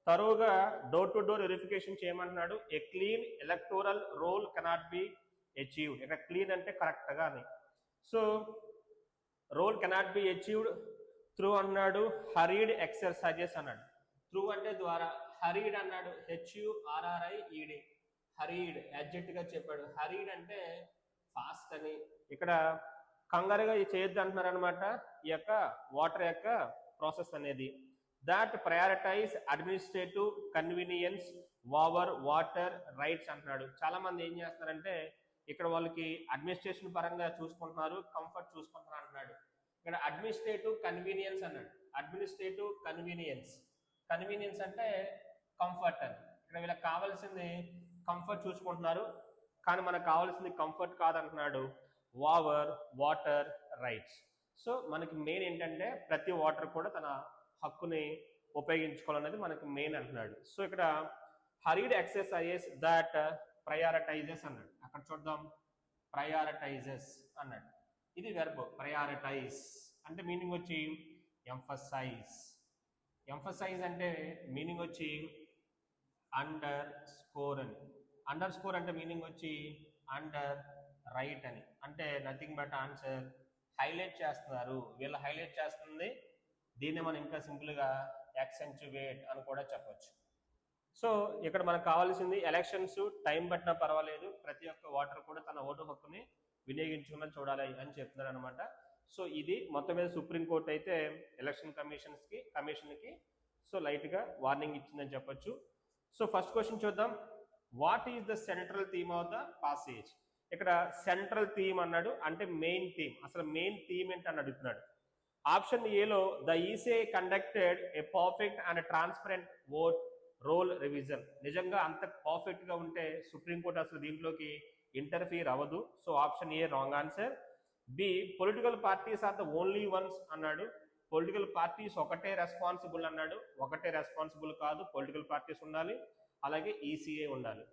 తరోగా డోర్ టు డోర్ వెరిఫికేషన్ చేయమంటున్నాడు. A clean electoral roll cannot be achieved. ఇక్కడ క్లీన్ అంటే కరెక్ట్ గా అని. So roll cannot be achieved through అన్నాడు. హరీడ్ ఎక్సర్సైజెస్ అన్నాడు. త్రూ అంటే ద్వారా, హరీడ్ అన్నాడు, HURRIED. హరీడ్ అడ్జెక్ట్ గా చెప్పాడు. హరీడ్ అంటే ఫాస్ట్ అని. ఇక్కడ కంగారుగా చేయొద్దు అంటున్నారు అనమాట ఈ యొక్క వాటర్ యొక్క ప్రాసెస్ అనేది. That prioritise administrative convenience over voter rights అంటున్నాడు. చాలా మంది ఏం చేస్తున్నారంటే ఇక్కడ వాళ్ళకి అడ్మినిస్ట్రేషన్ పరంగా చూసుకుంటున్నారు, కంఫర్ట్ చూసుకుంటున్నారు అంటున్నాడు. ఇక్కడ అడ్మినిస్ట్రేటివ్ కన్వీనియన్స్ అన్నాడు. అడ్మినిస్ట్రేటివ్ కన్వీనియన్స్ అంటే కంఫర్ట్ అని. ఇక్కడ వీళ్ళకి కావాల్సింది కంఫర్ట్ చూసుకుంటున్నారు, కానీ మనకు కావాల్సింది కంఫర్ట్ కాదంటున్నాడు. Over voter rights. సో మనకి మెయిన్ ఏంటంటే ప్రతి వాటర్ కూడా తన హక్కుని ఉపయోగించుకోవాలనేది మనకు మెయిన్ అంటున్నాడు. సో ఇక్కడ హరీడ్ ఎక్సర్సైజెస్ దట్ ప్రయారిటైజెస్ అన్నాడు. అక్కడ చూద్దాం, ప్రయారిటైజెస్ అన్నాడు. ఇది వెర్బ్. ప్రయారిటైజ్ అంటే మీనింగ్ వచ్చి ఎంఫసైజ్. ఎంఫసైజ్ అంటే మీనింగ్ వచ్చి అండర్ స్కోర్ అని. అండర్ స్కోర్ అంటే మీనింగ్ వచ్చి అండర్ రైట్ అని. అంటే నథింగ్ బట్ ఆన్సర్. హైలైట్ చేస్తున్నారు, వీళ్ళు హైలైట్ చేస్తుంది. దీన్ని మనం ఇంకా సింపుల్గా యాక్సెంచువేట్ అని కూడా చెప్పొచ్చు. సో ఇక్కడ మనకు కావాల్సింది ఎలక్షన్స్ టైం పట్టినా పర్వాలేదు, ప్రతి ఒక్క ఓటర్ కూడా తన ఓటు హక్కుని వినియోగించుకుని చూడాలి అని చెప్తున్నారు అనమాట. సో ఇది మొత్తం మీద సుప్రీంకోర్టు అయితే ఎలక్షన్ కమిషన్కి సో లైట్గా వార్నింగ్ ఇచ్చిందని చెప్పొచ్చు. సో ఫస్ట్ క్వశ్చన్ చూద్దాం. What is the central theme of the passage? ఇక్కడ సెంట్రల్ థీమ్ అన్నాడు, అంటే మెయిన్ థీమ్. అసలు మెయిన్ థీమ్ ఏంటని అడుగుతున్నాడు. ఆప్షన్ ఏలో the ECI conducted a perfect and transparent vote roll revision. నిజంగా అంత పర్ఫెక్ట్ గా ఉంటే సుప్రీంకోర్టు అసలు దీంట్లోకి ఇంటర్ఫియర్ అవ్వదు. So option A wrong answer. B political parties are the only ones అన్నాడు. పొలిటికల్ పార్టీస్ ఒకటే రెస్పాన్సిబుల్ అన్నాడు. ఒకటే రెస్పాన్సిబుల్ కాదు, పొలిటికల్ పార్టీస్ ఉండాలి, అలాగే ఈసీఏ ఉండాలి.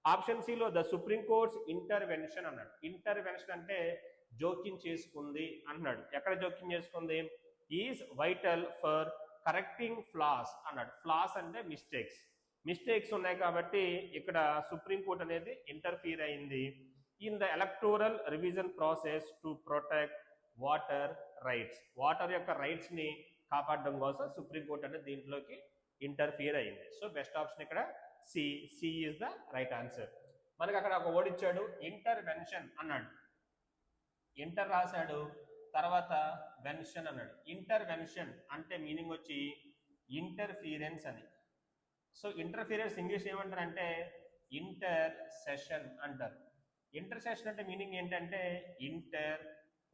ఆప్షన్ సిలో ద సుప్రీం కోర్ట్స్ ఇంటర్వెన్షన్ అన్నాడు. ఇంటర్వెన్షన్ అంటే జోక్యం చేసుకుంది అన్నాడు. ఎక్కడ జోక్యం చేసుకుంది? Is vital for correcting flaws అన్నాడు. ఫ్లాస్ అంటే మిస్టేక్స్ ఉన్నాయి కాబట్టి ఇక్కడ సుప్రీంకోర్టు అనేది ఇంటర్ఫీర్ అయింది in the electoral revision process to protect voter rights. Voter యొక్క రైట్స్ ని కాపాడడం కోసం సుప్రీంకోర్టు అనేది దీంట్లోకి ఇంటర్ఫియర్ అయింది. సో బెస్ట్ ఆప్షన్ ఇక్కడ C is the right answer. మనకి అక్కడ ఒక వర్డ్ ఇచ్చాడు, ఇంటర్వెన్షన్ అన్నాడు. ఇంటర్ రాశాడు, తర్వాత వెన్షన్ అన్నాడు. ఇంటర్వెన్షన్ అంటే మీనింగ్ వచ్చి ఇంటర్ఫీరెన్స్ అని. సో ఇంటర్ఫీరెన్స్ ఇంగ్లీష్ ఏమంటారంటే ఇంటర్ సెషన్ అంటారు. ఇంటర్ సెషన్ అంటే మీనింగ్ ఏంటంటే ఇంటర్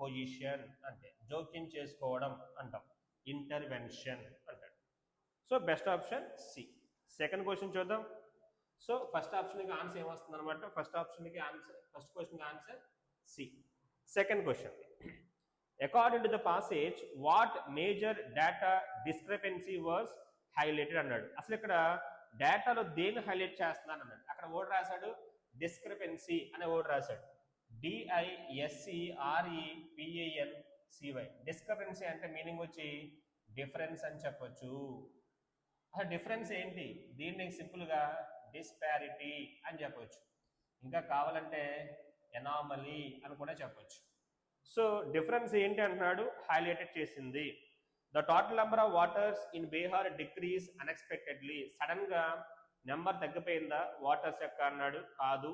పొజిషన్ అంటే జోక్యం చేసుకోవడం అంటాం, ఇంటర్వెన్షన్ అంటాడు. So best option C. Second question చూద్దాం. సో ఫస్ట్ ఆప్షన్కి ఆన్సర్ ఏమొస్తుంది అనమాట? ఫస్ట్ క్వశ్చన్కి answer C. Second question, according to the passage what major data discrepancy was highlighted అన్నాడు. అసలు ఇక్కడ డేటాలో దేన్ని హైలైట్ చేస్తున్నాను అన్నాడు. అక్కడ వర్డ్ రాశాడు డిస్క్రిపెన్సీ అనే వర్డ్ రాశాడు. DISCREPANCY. డిస్క్రిపెన్సీ అంటే మీనింగ్ వచ్చి డిఫరెన్స్ అని చెప్పొచ్చు. అసలు డిఫరెన్స్ ఏంటి? దీన్ని సింపుల్గా డిస్పారిటీ అని చెప్పొచ్చు, ఇంకా కావాలంటే ఎనామలీ అని కూడా చెప్పొచ్చు. సో డిఫరెన్స్ ఏంటి అంటున్నాడు, హైలైటెడ్ చేసింది. The total number of voters in Bihar decrease unexpectedly. Sudden గా నెంబర్ తగ్గిపోయిందా వాటర్స్ యొక్క అన్నాడు. కాదు.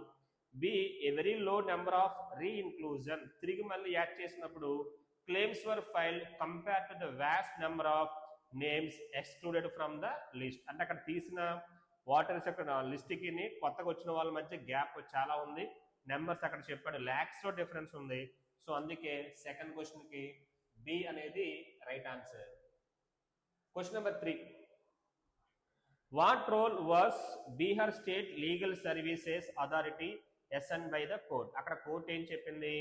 B a very low number of reinclusion. తిరిగి మళ్ళీ యాడ్ చేసినప్పుడు claims were filed compare to the vast number of names excluded from the list. అంటే అక్కడ తీసిన వాటర్స్ యొక్క లిస్ట్కి కొత్తగా వచ్చిన వాళ్ళ మధ్య గ్యాప్ చాలా ఉంది. నెంబర్స్ అక్కడ చెప్పాడు, ల్యాక్స్ లో డిఫరెన్స్ ఉంది. సో అందుకే సెకండ్ క్వశ్చన్ కి బి అనేది right answer. Question number 3, what role was Bihar state legal services Authority assigned by the court. అక్కడ కోర్ట్ ఏం చెప్పింది?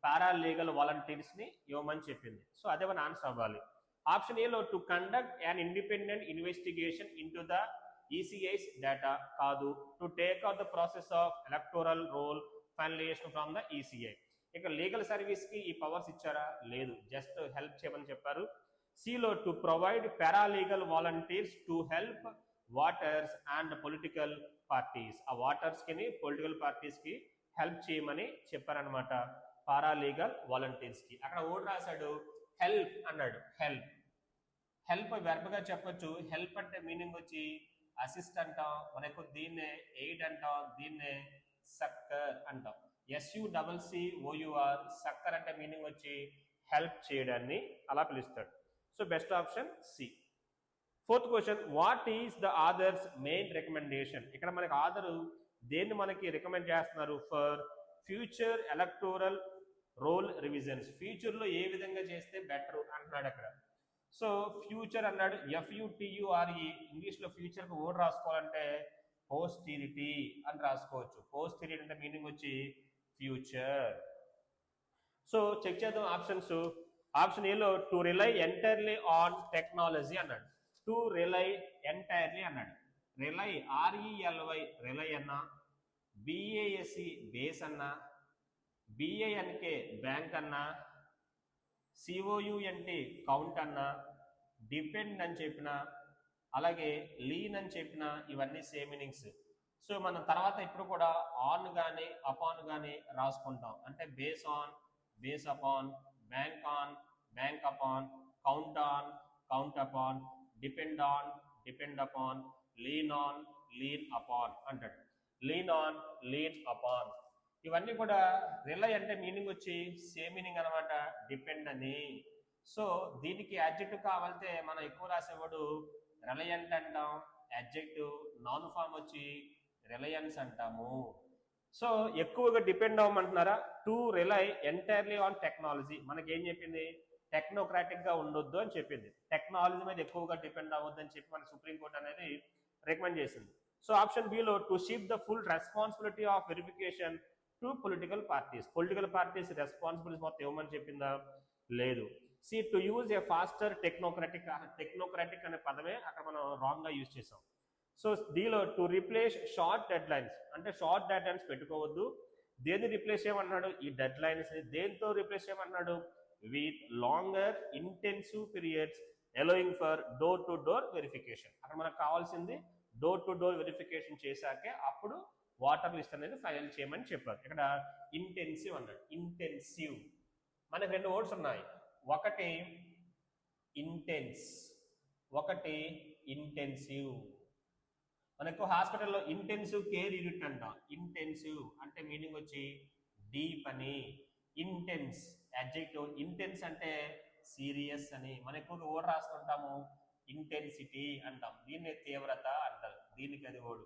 పారాలీగల్ వాలంటీర్స్ ని ఇవ్వమని చెప్పింది. సో అదే మన ఆన్సర్ అవ్వాలి. ఆప్షన్ ఏలో to conduct and independent investigation into the ECI's data. కాదు. To take out the process of electoral roll finalization from the ECI. ఇక లీగల్ సర్వీస్ కి ఈ పవర్స్ ఇచ్చారా? లేదు, జస్ట్ హెల్ప్ చేయమని చెప్పారు. సిలో to provide paralegal volunteers to help voters and political parties. ఆ వాటర్స్ కి పొలిటికల్ పార్టీస్ కి హెల్ప్ చేయమని చెప్పారనమాట, పారాలీగల్ వాలంటీర్స్ కి. అక్కడ ఓడి రాశాడు హెల్ప్ అన్నాడు. హెల్ప్ వెర్బ్ గా చెప్పొచ్చు. హెల్ప్ అంటే మీనింగ్ వచ్చి అసిస్ట్ అంటాం, మనకు దీన్నే ఎయిడ్ అంటాం, దీన్నే సక్కర్ అంటాం. SUCCOUR సక్కర్ అంటే మీనింగ్ వచ్చి హెల్ప్ చేయడాన్ని అలా పిలుస్తాడు. So best option C. Fourth question, what is the author's main recommendation. ఇక్కడ మనకి ఆథర్ దేన్ని మనకి రికమెండ్ చేస్తున్నారు? For future electoral roll revisions. Future లో ఏ విధంగా చేస్తే బెటర్ అంటున్నాడు అక్కడ. సో ఫ్యూచర్ అన్నాడు, FUTURE. ఇంగ్లీష్ లో ఫ్యూచర్ కు ఓడ్ రాసుకోవాలంటే పోస్టీరిటీ అని రాసుకోవచ్చు. పోస్టీరిటీ అంటే మీనింగ్ వచ్చి ఫ్యూచర్. సో చెక్ చేద్దాం ఆప్షన్స్. ఆప్షన్ ఏలో to rely entirely on technology అన్నాడు. టు రిలై ఎంటైర్లీ అన్నాడు. రిలై RELY రిలై అన్నా, BASE బేస్ అన్నా, BANK బ్యాంక్ అన్నా, COUNT కౌంట్ అన్నా, డిపెండ్ అని చెప్పిన, అలాగే లీన్ అని చెప్పిన, ఇవన్నీ సేమ్ మీనింగ్స్. సో మనం తర్వాత ఇప్పుడు కూడా ఆన్ కానీ అపాన్ కానీ రాసుకుంటాం. అంటే base on, base upon, bank on, bank upon, count on, count upon, depend on, depend upon, lean on, lean upon అంటాడు. Lean on, lean upon. ఇవన్నీ కూడా రిలై అంటే మీనింగ్ వచ్చి సేమ్ మీనింగ్ అనమాట, డిపెండ్ అని. సో దీనికి అడ్జెక్టివ్ కావాలంటే మనం ఎక్కువ రాసేవాడు రిలయంట్ అంటాం. అడ్జెక్టివ్ నౌన్ ఫామ్ వచ్చి రిలయన్స్ అంటాము. సో ఎక్కువగా డిపెండ్ అవ్వమంటున్నారా? To rely entirely on technology. మనకి ఏం చెప్పింది? టెక్నోక్రాటిక్ గా ఉండొద్దు అని చెప్పింది. టెక్నాలజీ మీద ఎక్కువగా డిపెండ్ అవ్వద్దు అని చెప్పి మన సుప్రీంకోర్టు అనేది రికమెండ్ చేసింది. సో ఆప్షన్ బిలో to shift the full responsibility of verification to political parties responsibilities మొత్తం ఇవ్వమని చెప్పిందా? లేదు. C to use a faster technocratic అనే పదమే అక్కడ మనం రాంగ్ గా యూజ్ చేసాం. సో దీనిలో to replace short dead lines, అంటే షార్ట్ డెడ్ లైన్స్ పెట్టుకోవద్దు. దేన్ని రీప్లేస్ చేయమన్నాడు? ఈ డెడ్ లైన్స్ దేంతో రీప్లేస్ చేయమన్నాడు? With longer intensive periods allowing for door to door verification. అక్కడ మనకు కావాల్సింది డోర్ టు డోర్ వెరిఫికేషన్ చేశాకే అప్పుడు వాటర్ లిస్ట్ అనేది ఫైనల్ చేయమని చెప్పారు. ఇక్కడ ఇంటెన్సివ్ అన్నాడు. ఇంటెన్సివ్ మనకి రెండు వర్డ్స్ ఉన్నాయి, ఒకటి ఇంటెన్స్, ఒకటి ఇంటెన్సివ్. మనకు హాస్పిటల్లో ఇంటెన్సివ్ కేర్ యూనిట్ అంటాం. ఇంటెన్సివ్ అంటే మీనింగ్ వచ్చి డీప్ అని. ఇంటెన్స్ అడ్జెక్టివ్, ఇంటెన్స్ అంటే సీరియస్ అని. మనం ఎక్కువగా ఓడ్ రాస్తుంటాము, ఇంటెన్సిటీ అంటాం, దీన్ని తీవ్రత అంటారు, దీనికి అది ఓడు.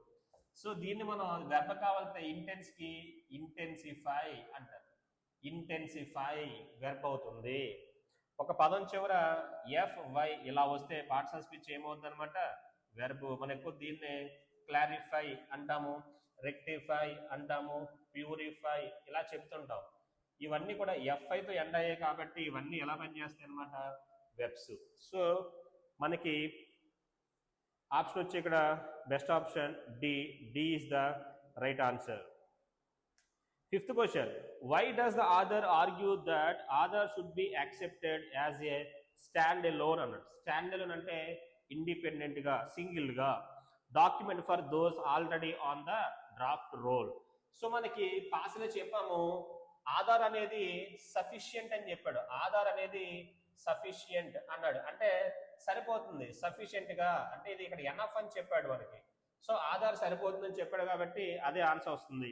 సో దీన్ని మనం వెర్బ్ కావాలంటే ఇంటెన్స్ కి ఇంటెన్సిఫై అంటారు. ఇంటెన్సిఫై వెర్బ్ అవుతుంది. ఒక పదం చివర ఎఫ్ వై ఇలా వస్తే పార్ట్స్ ఆఫ్ స్పీచ్ ఏమవుతుంది అనమాట? వెర్బ్. మనం ఎక్కువ దీన్నే క్లారిఫై అంటాము, రెక్టిఫై అంటాము, ప్యూరిఫై ఇలా చెప్తుంటాం. ఇవన్నీ కూడా ఎఫ్ఐతో ఎండ్ అయ్యాయి కాబట్టి ఇవన్నీ ఎలా పనిచేస్తాయి అనమాట? వెబ్స్. సో మనకి ఆప్షన్ వచ్చి ఇక్కడ best option D. D is the right answer. Fifth question, why does the author argue that Aadhaar should be accepted as a stand alone అన్నాడు. స్టాండ్ ఎలోన్ అంటే ఇండిపెండెంట్ గా, సింగిల్ గా document for those already on the draft roll. So మనకి పాస్లో చెప్పాము ఆధార్ అనేది sufficient అని చెప్పాడు. ఆధార్ అనేది సఫిషియంట్ అన్నాడు, అంటే సరిపోతుంది. సఫిషియంట్ గా అంటే ఇది ఇక్కడ ఎనఫ్ అని చెప్పాడు మనకి. సో ఆధార్ సరిపోతుందని చెప్పాడు కాబట్టి అదే ఆన్సర్ వస్తుంది.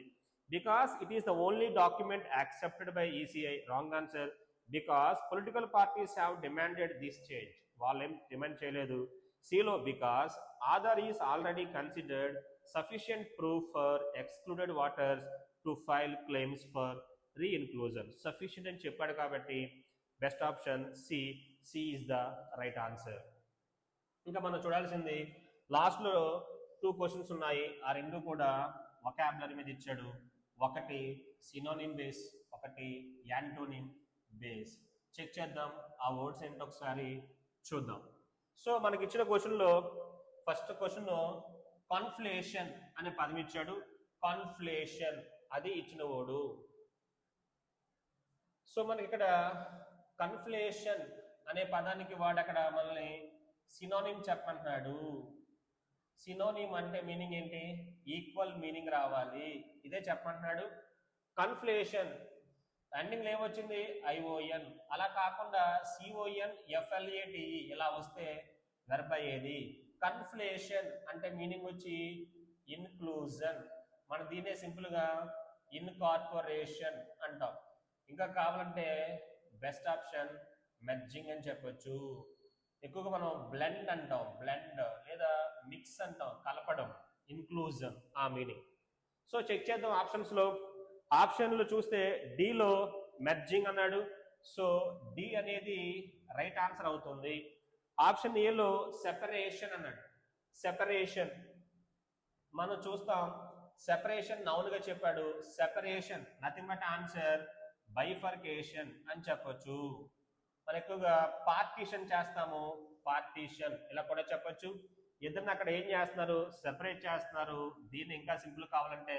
Because it is the only document accepted by ECI. Wrong answer. Because political parties have demanded this change. వాళ్ళేం డిమాండ్ చేయలేదు. సిలో because Aadhaar is already considered sufficient proof for excluded voters to file claims for reinclusion. Sufficient అని చెప్పాడు కాబట్టి best option C. C is the right answer. ఇంకా మనం చూడాల్సింది లాస్ట్లో 2 క్వశ్చన్స్ ఉన్నాయి. ఆ రెండు కూడా వొకాబులరీ మీద ఇచ్చాడు. ఒకటి సినోనిమ్ బేస్, ఒకటి యాంటోనిమ్ బేస్. చెక్ చేద్దాం ఆ వర్డ్స్ ఏంటో ఒకసారి చూద్దాం. సో మనకి ఇచ్చిన క్వశ్చన్లో ఫస్ట్ క్వశ్చన్ కాన్ఫ్లేషన్ అనే పదం ఇచ్చాడు. కాన్ఫ్లేషన్ అది ఇచ్చిన వర్డ్. సో మనకి ఇక్కడ కన్ఫ్లేషన్ అనే పదానికి వాడు అక్కడ మనల్ని సినోనిమ్ చెప్పంటున్నాడు. సినోనిమ్ అంటే మీనింగ్ ఏంటి? ఈక్వల్ మీనింగ్ రావాలి, ఇదే చెప్పంటున్నాడు. కన్ఫ్లేషన్ ఎండింగ్ ఏమొచ్చింది? ఐఓఎన్. అలా కాకుండా సిఓఎన్ ఎఫ్ఎల్ఏటిఈ ఇలా వస్తే వెర్బ్ అయ్యేది. కన్ఫ్లేషన్ అంటే మీనింగ్ వచ్చి ఇన్క్లూజన్. మన దీన్నే సింపుల్ గా ఇన్కార్పొరేషన్ అంటాం. ఇంకా కావాలంటే బెస్ట్ ఆప్షన్ మెర్జింగ్ అని చెప్పొచ్చు. ఎక్కువగా మనం బ్లెండ్ అంటాం, బ్లెండ్ లేదా మిక్స్ అంటాం, కలపడం, ఇన్క్లూజన్ ఆ మీనింగ్. సో చెక్ చేద్దాం ఆప్షన్స్ లో. ఆప్షన్లు చూస్తే డిలో మెర్జింగ్ అన్నాడు. సో డి అనేది రైట్ ఆన్సర్ అవుతుంది. ఆప్షన్ ఏలో సెపరేషన్ అన్నాడు. సెపరేషన్ మనం చూస్తాం, సెపరేషన్ నౌన్ గా చెప్పాడు. Separation nothing but answer bifurcation అని చెప్పొచ్చు. మనం ఎక్కువగా పార్టీషన్ చేస్తాము, పార్టీషన్ ఇలా కూడా చెప్పొచ్చు. ఇద్దరిని అక్కడ ఏం చేస్తున్నారు? సెపరేట్ చేస్తున్నారు. దీన్ని ఇంకా సింపుల్ కావాలంటే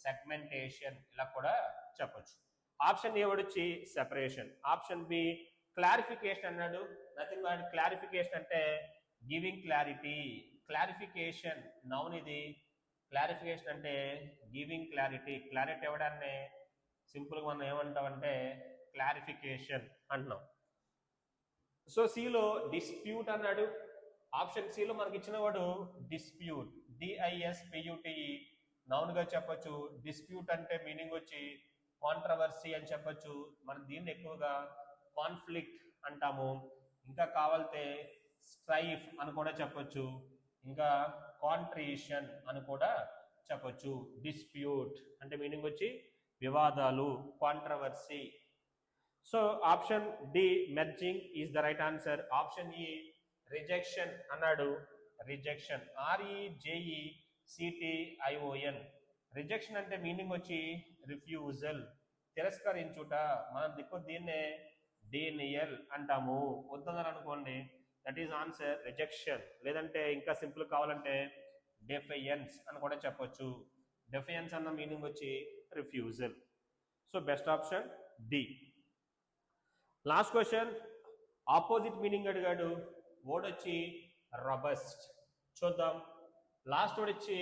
సెగ్మెంటేషన్ ఇలా కూడా చెప్పొచ్చు. ఆప్షన్ ఏ వచ్చి సెపరేషన్. ఆప్షన్ బి క్లారిఫికేషన్ అన్నాడు. నథింగ్ బట్ క్లారిఫికేషన్ అంటే గివింగ్ క్లారిటీ. క్లారిఫికేషన్ నౌన్ ఇది. క్లారిఫికేషన్ అంటే గివింగ్ క్లారిటీ, క్లారిటీ ఇవ్వడాన్ని సింపుల్గా మనం ఏమంటామంటే క్లారిఫికేషన్ అంటున్నాం. సో సిలో డిస్ప్యూట్ అన్నాడు. ఆప్షన్ సిలో మనకి ఇచ్చిన వాడు డిస్ప్యూట్, డిఐఎస్పియుటిఈ నౌన్ గా చెప్పొచ్చు. డిస్ప్యూట్ అంటే మీనింగ్ వచ్చి కాంట్రవర్సీ అని చెప్పొచ్చు. మనం దీన్ని ఎక్కువగా కాన్ఫ్లిక్ట్ అంటాము. ఇంకా కావాలంటే స్ట్రైఫ్ అని కూడా చెప్పొచ్చు. ఇంకా కాంట్రిషన్ అని కూడా చెప్పొచ్చు. డిస్ప్యూట్ అంటే మీనింగ్ వచ్చి వివాదాలు, controversy. So option D merging is the right answer. Option E rejection అన్నాడు. Rejection REJECTION. రిజెక్షన్ అంటే మీనింగ్ వచ్చి రిఫ్యూజల్, తిరస్కరించుట. మనం దిక్కు దీన్నే డీనియల్ అంటాము. వద్దన్నారు అనుకోండి, దట్ ఈస్ ఆన్సర్ రిజెక్షన్. లేదంటే ఇంకా సింపుల్ కావాలంటే డెఫియన్స్ అని కూడా చెప్పొచ్చు. డెఫియన్స్ అన్న మీనింగ్ వచ్చి refusal. So best option D. Last question opposite meaning అడిగాడు. వర్డ్ వచ్చి రబస్ట్. చూద్దాం. లాస్ట్ వర్డ్ వచ్చి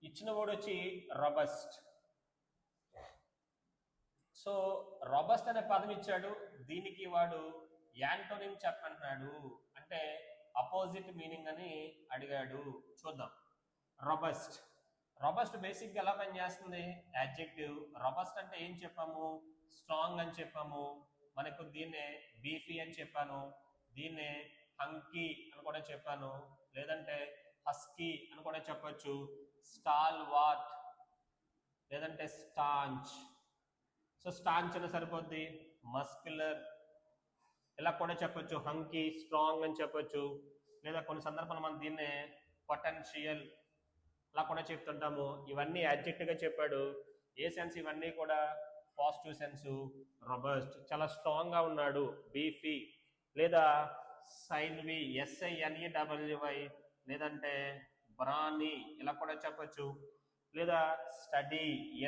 ఇచ్చిన వర్డ్ వచ్చి రబస్ట్. సో రబస్ట్ అనే పదం ఇచ్చాడు, దీనికి వాడు యాంటోనిమ్ చెప్పంటున్నాడు, అంటే అపోజిట్ మీనింగ్ అని అడిగాడు. చూద్దాం. రబస్ట్. రబస్ట్ బేసిక్ గా ఎలా పనిచేస్తుంది? యాడ్జెక్టివ్. రబస్ట్ అంటే ఏం చెప్పాము? స్ట్రాంగ్ అని చెప్పాము. మనకు దీన్నే బీఫీ అని చెప్పాను, దీన్నే హంకీ అని కూడా చెప్పాను, లేదంటే హస్కీ అని కూడా చెప్పొచ్చు, స్టాల్ వాట్ లేదంటే స్టాంచ్. సో స్టాంచ్ అని సరిపోద్ది. మస్క్యులర్ ఇలా కూడా చెప్పొచ్చు. హంకీ స్ట్రాంగ్ అని చెప్పొచ్చు, లేదా కొన్ని సందర్భాలు మనం దీన్నే పొటెన్షియల్ అలా కూడా చెప్తుంటాము. ఇవన్నీ యాడ్జెక్టివ్ గా చెప్పాడు. A sense? ఇవన్నీ కూడా పాజిటివ్ సెన్స్. రబస్ట్ చాలా స్ట్రాంగ్ గా ఉన్నాడు, బీఫీ, లేదా సైన్వి SINEWY, లేదంటే బ్రానీ ఇలా కూడా చెప్పొచ్చు, లేదా స్టడీ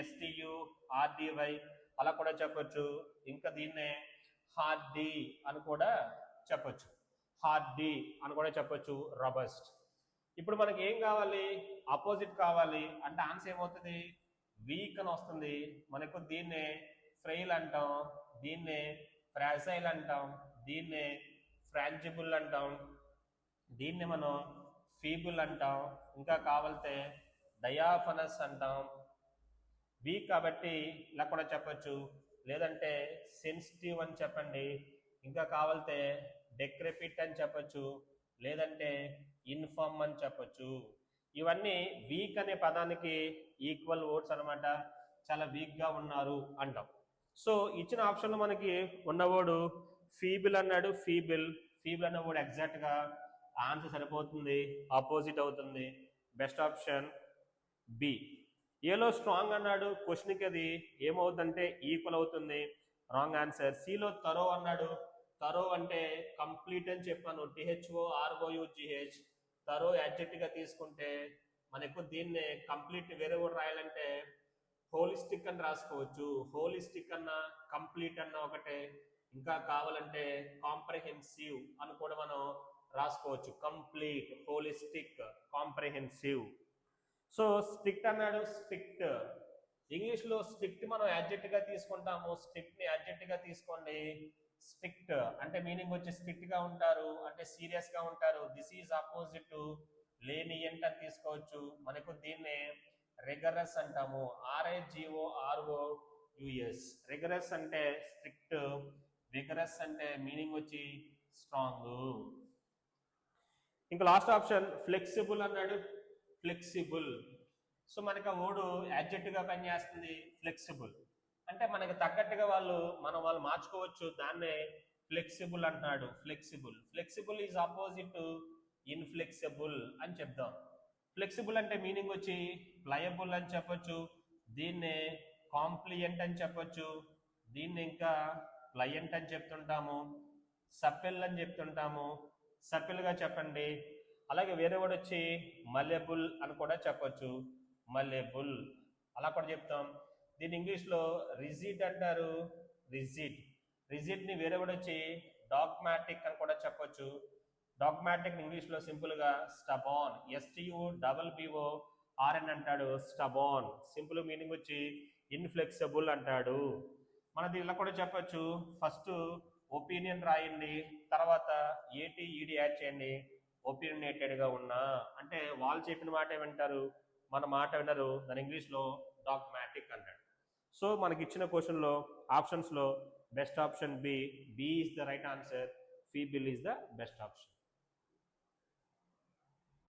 STURDY అలా కూడా చెప్పొచ్చు. ఇంకా దీన్నే హార్డీ అని కూడా చెప్పొచ్చు. హార్డీ అని కూడా చెప్పొచ్చు రబస్ట్. ఇప్పుడు మనకి ఏం కావాలి? ఆపోజిట్ కావాలి. అంటే ఆన్సర్ ఏమవుతుంది? వీక్ అని వస్తుంది. మనకు దీన్నే ఫ్రెయిల్ అంటాం, దీన్నే ఫ్రాజైల్ అంటాం, దీన్నే ఫ్రాంజిబుల్ అంటాం, దీన్ని మనం ఫీబుల్ అంటాం, ఇంకా కావాలితే డయాఫనస్ అంటాం. వీక్ కాబట్టి ఇలా కూడా చెప్పొచ్చు, లేదంటే సెన్సిటివ్ అని చెప్పండి, ఇంకా కావాలితే డెక్రెపిట్ అని చెప్పొచ్చు, లేదంటే ఇన్ఫార్మ్ అని చెప్పొచ్చు. ఇవన్నీ వీక్ అనే పదానికి ఈక్వల్ వర్డ్స్ అనమాట. చాలా వీక్ గా ఉన్నారు అంటాం. సో ఇచ్చిన ఆప్షన్ లో మనకి ఉన్నవాడు ఫీబుల్ అన్నాడు. ఫీబుల్ అన్న వర్డ్ ఎగ్జాక్ట్ గా ఆన్సర్ సరిపోతుంది, ఆపోజిట్ అవుతుంది. Best option B. ఏలో స్ట్రాంగ్ అన్నాడు, క్వశ్చన్కి అది ఏమవుతుందంటే ఈక్వల్ అవుతుంది. Wrong answer. సిలో తరో అన్నాడు. తరో అంటే కంప్లీట్ అని చెప్పాను, THOROUGH. తరో యాడ్జెక్టివ్ గా తీసుకుంటే మనకు దీన్నే కంప్లీట్ వేరే కూడా రాయాలంటే హోలిస్టిక్ అని రాసుకోవచ్చు. హోలిస్టిక్ అన్న కంప్లీట్ అన్న ఒకటే, ఇంకా కావాలంటే కాంప్రహెన్సివ్ అని కూడా మనం రాసుకోవచ్చు. Complete, holistic, comprehensive. So strict అన్నాడు. స్ట్రిక్ట్ ఇంగ్లీష్ లో స్ట్రిక్ట్ మనం యాడ్జెక్టివ్ గా తీసుకుంటాము. స్ట్రిక్ట్ ని యాడ్జెక్టివ్ గా తీసుకోండి. స్ట్రిక్ట్ అంటే మీనింగ్ వచ్చి స్ట్రిక్ట్ గా ఉంటారు, అంటే సీరియస్ గా ఉంటారు. దిస్ ఈజ్ ఆపోజిట్ టు లేనియంట్ అని తీసుకోవచ్చు. మనకు దీన్నే రిగరస్ అంటాము. RIGOROUS. రిగరస్ అంటే స్ట్రిక్ట్, విగరస్ అంటే మీనింగ్ వచ్చి స్ట్రాంగ్. ఇంకా లాస్ట్ ఆప్షన్ ఫ్లెక్సిబుల్ అన్నాడు. ఫ్లెక్సిబుల్. సో మనకి ఆ వర్డ్ యాడ్జెక్టివ్ గా పనిచేస్తుంది. ఫ్లెక్సిబుల్ అంటే మనకి తగ్గట్టుగా వాళ్ళు మార్చుకోవచ్చు. దాన్నే ఫ్లెక్సిబుల్ అంటున్నాడు. ఫ్లెక్సిబుల్ ఈజ్ ఆపోజిట్ టు ఇన్ఫ్లెక్సిబుల్ అని చెప్దాం. ఫ్లెక్సిబుల్ అంటే మీనింగ్ వచ్చి ప్లయబుల్ అని చెప్పొచ్చు, దీన్నే కాంప్లియంట్ అని చెప్పొచ్చు, దీన్ని ఇంకా ప్లయంట్ అని చెప్తుంటాము, సపెల్ అని చెప్తుంటాము. సపెల్ గా చెప్పండి. అలాగే వేరే వర్డ్ వచ్చి మలెబుల్ అని కూడా చెప్పొచ్చు. మలెబుల్ అలా కూడా చెప్తాం. దీన్ని ఇంగ్లీష్ లో రిజిడ్ అంటారు. రిజిడ్ ని వేరే వర్డ్ వచ్చి డాగ్మాటిక్ అని కూడా చెప్పొచ్చు. డాగ్మాటిక్ ఇంగ్లీష్ లో సింపుల్ గా స్టబాన్, STUBBORN అంటాడు. స్టబాన్ సింపుల్ మీనింగ్ వచ్చి ఇన్ఫ్లెక్సిబుల్ అంటాడు. మనది ఇలా కూడా చెప్పొచ్చు. ఫస్ట్ ఒపీనియన్ రాయండి, తర్వాత ATED యాడ్ చేయండి. ఒపీనియేటెడ్ గా ఉన్నా అంటే వాళ్ళు చెప్పిన మాట వింటారు, మన మాట వినరు. దాని ఇంగ్లీష్ లో డాగ్మాటిక్ అంటాడు. సో మనకి ఇచ్చిన క్వశ్చన్ లో ఆప్షన్స్ లో best option B is the right answer. Feeble is the best option.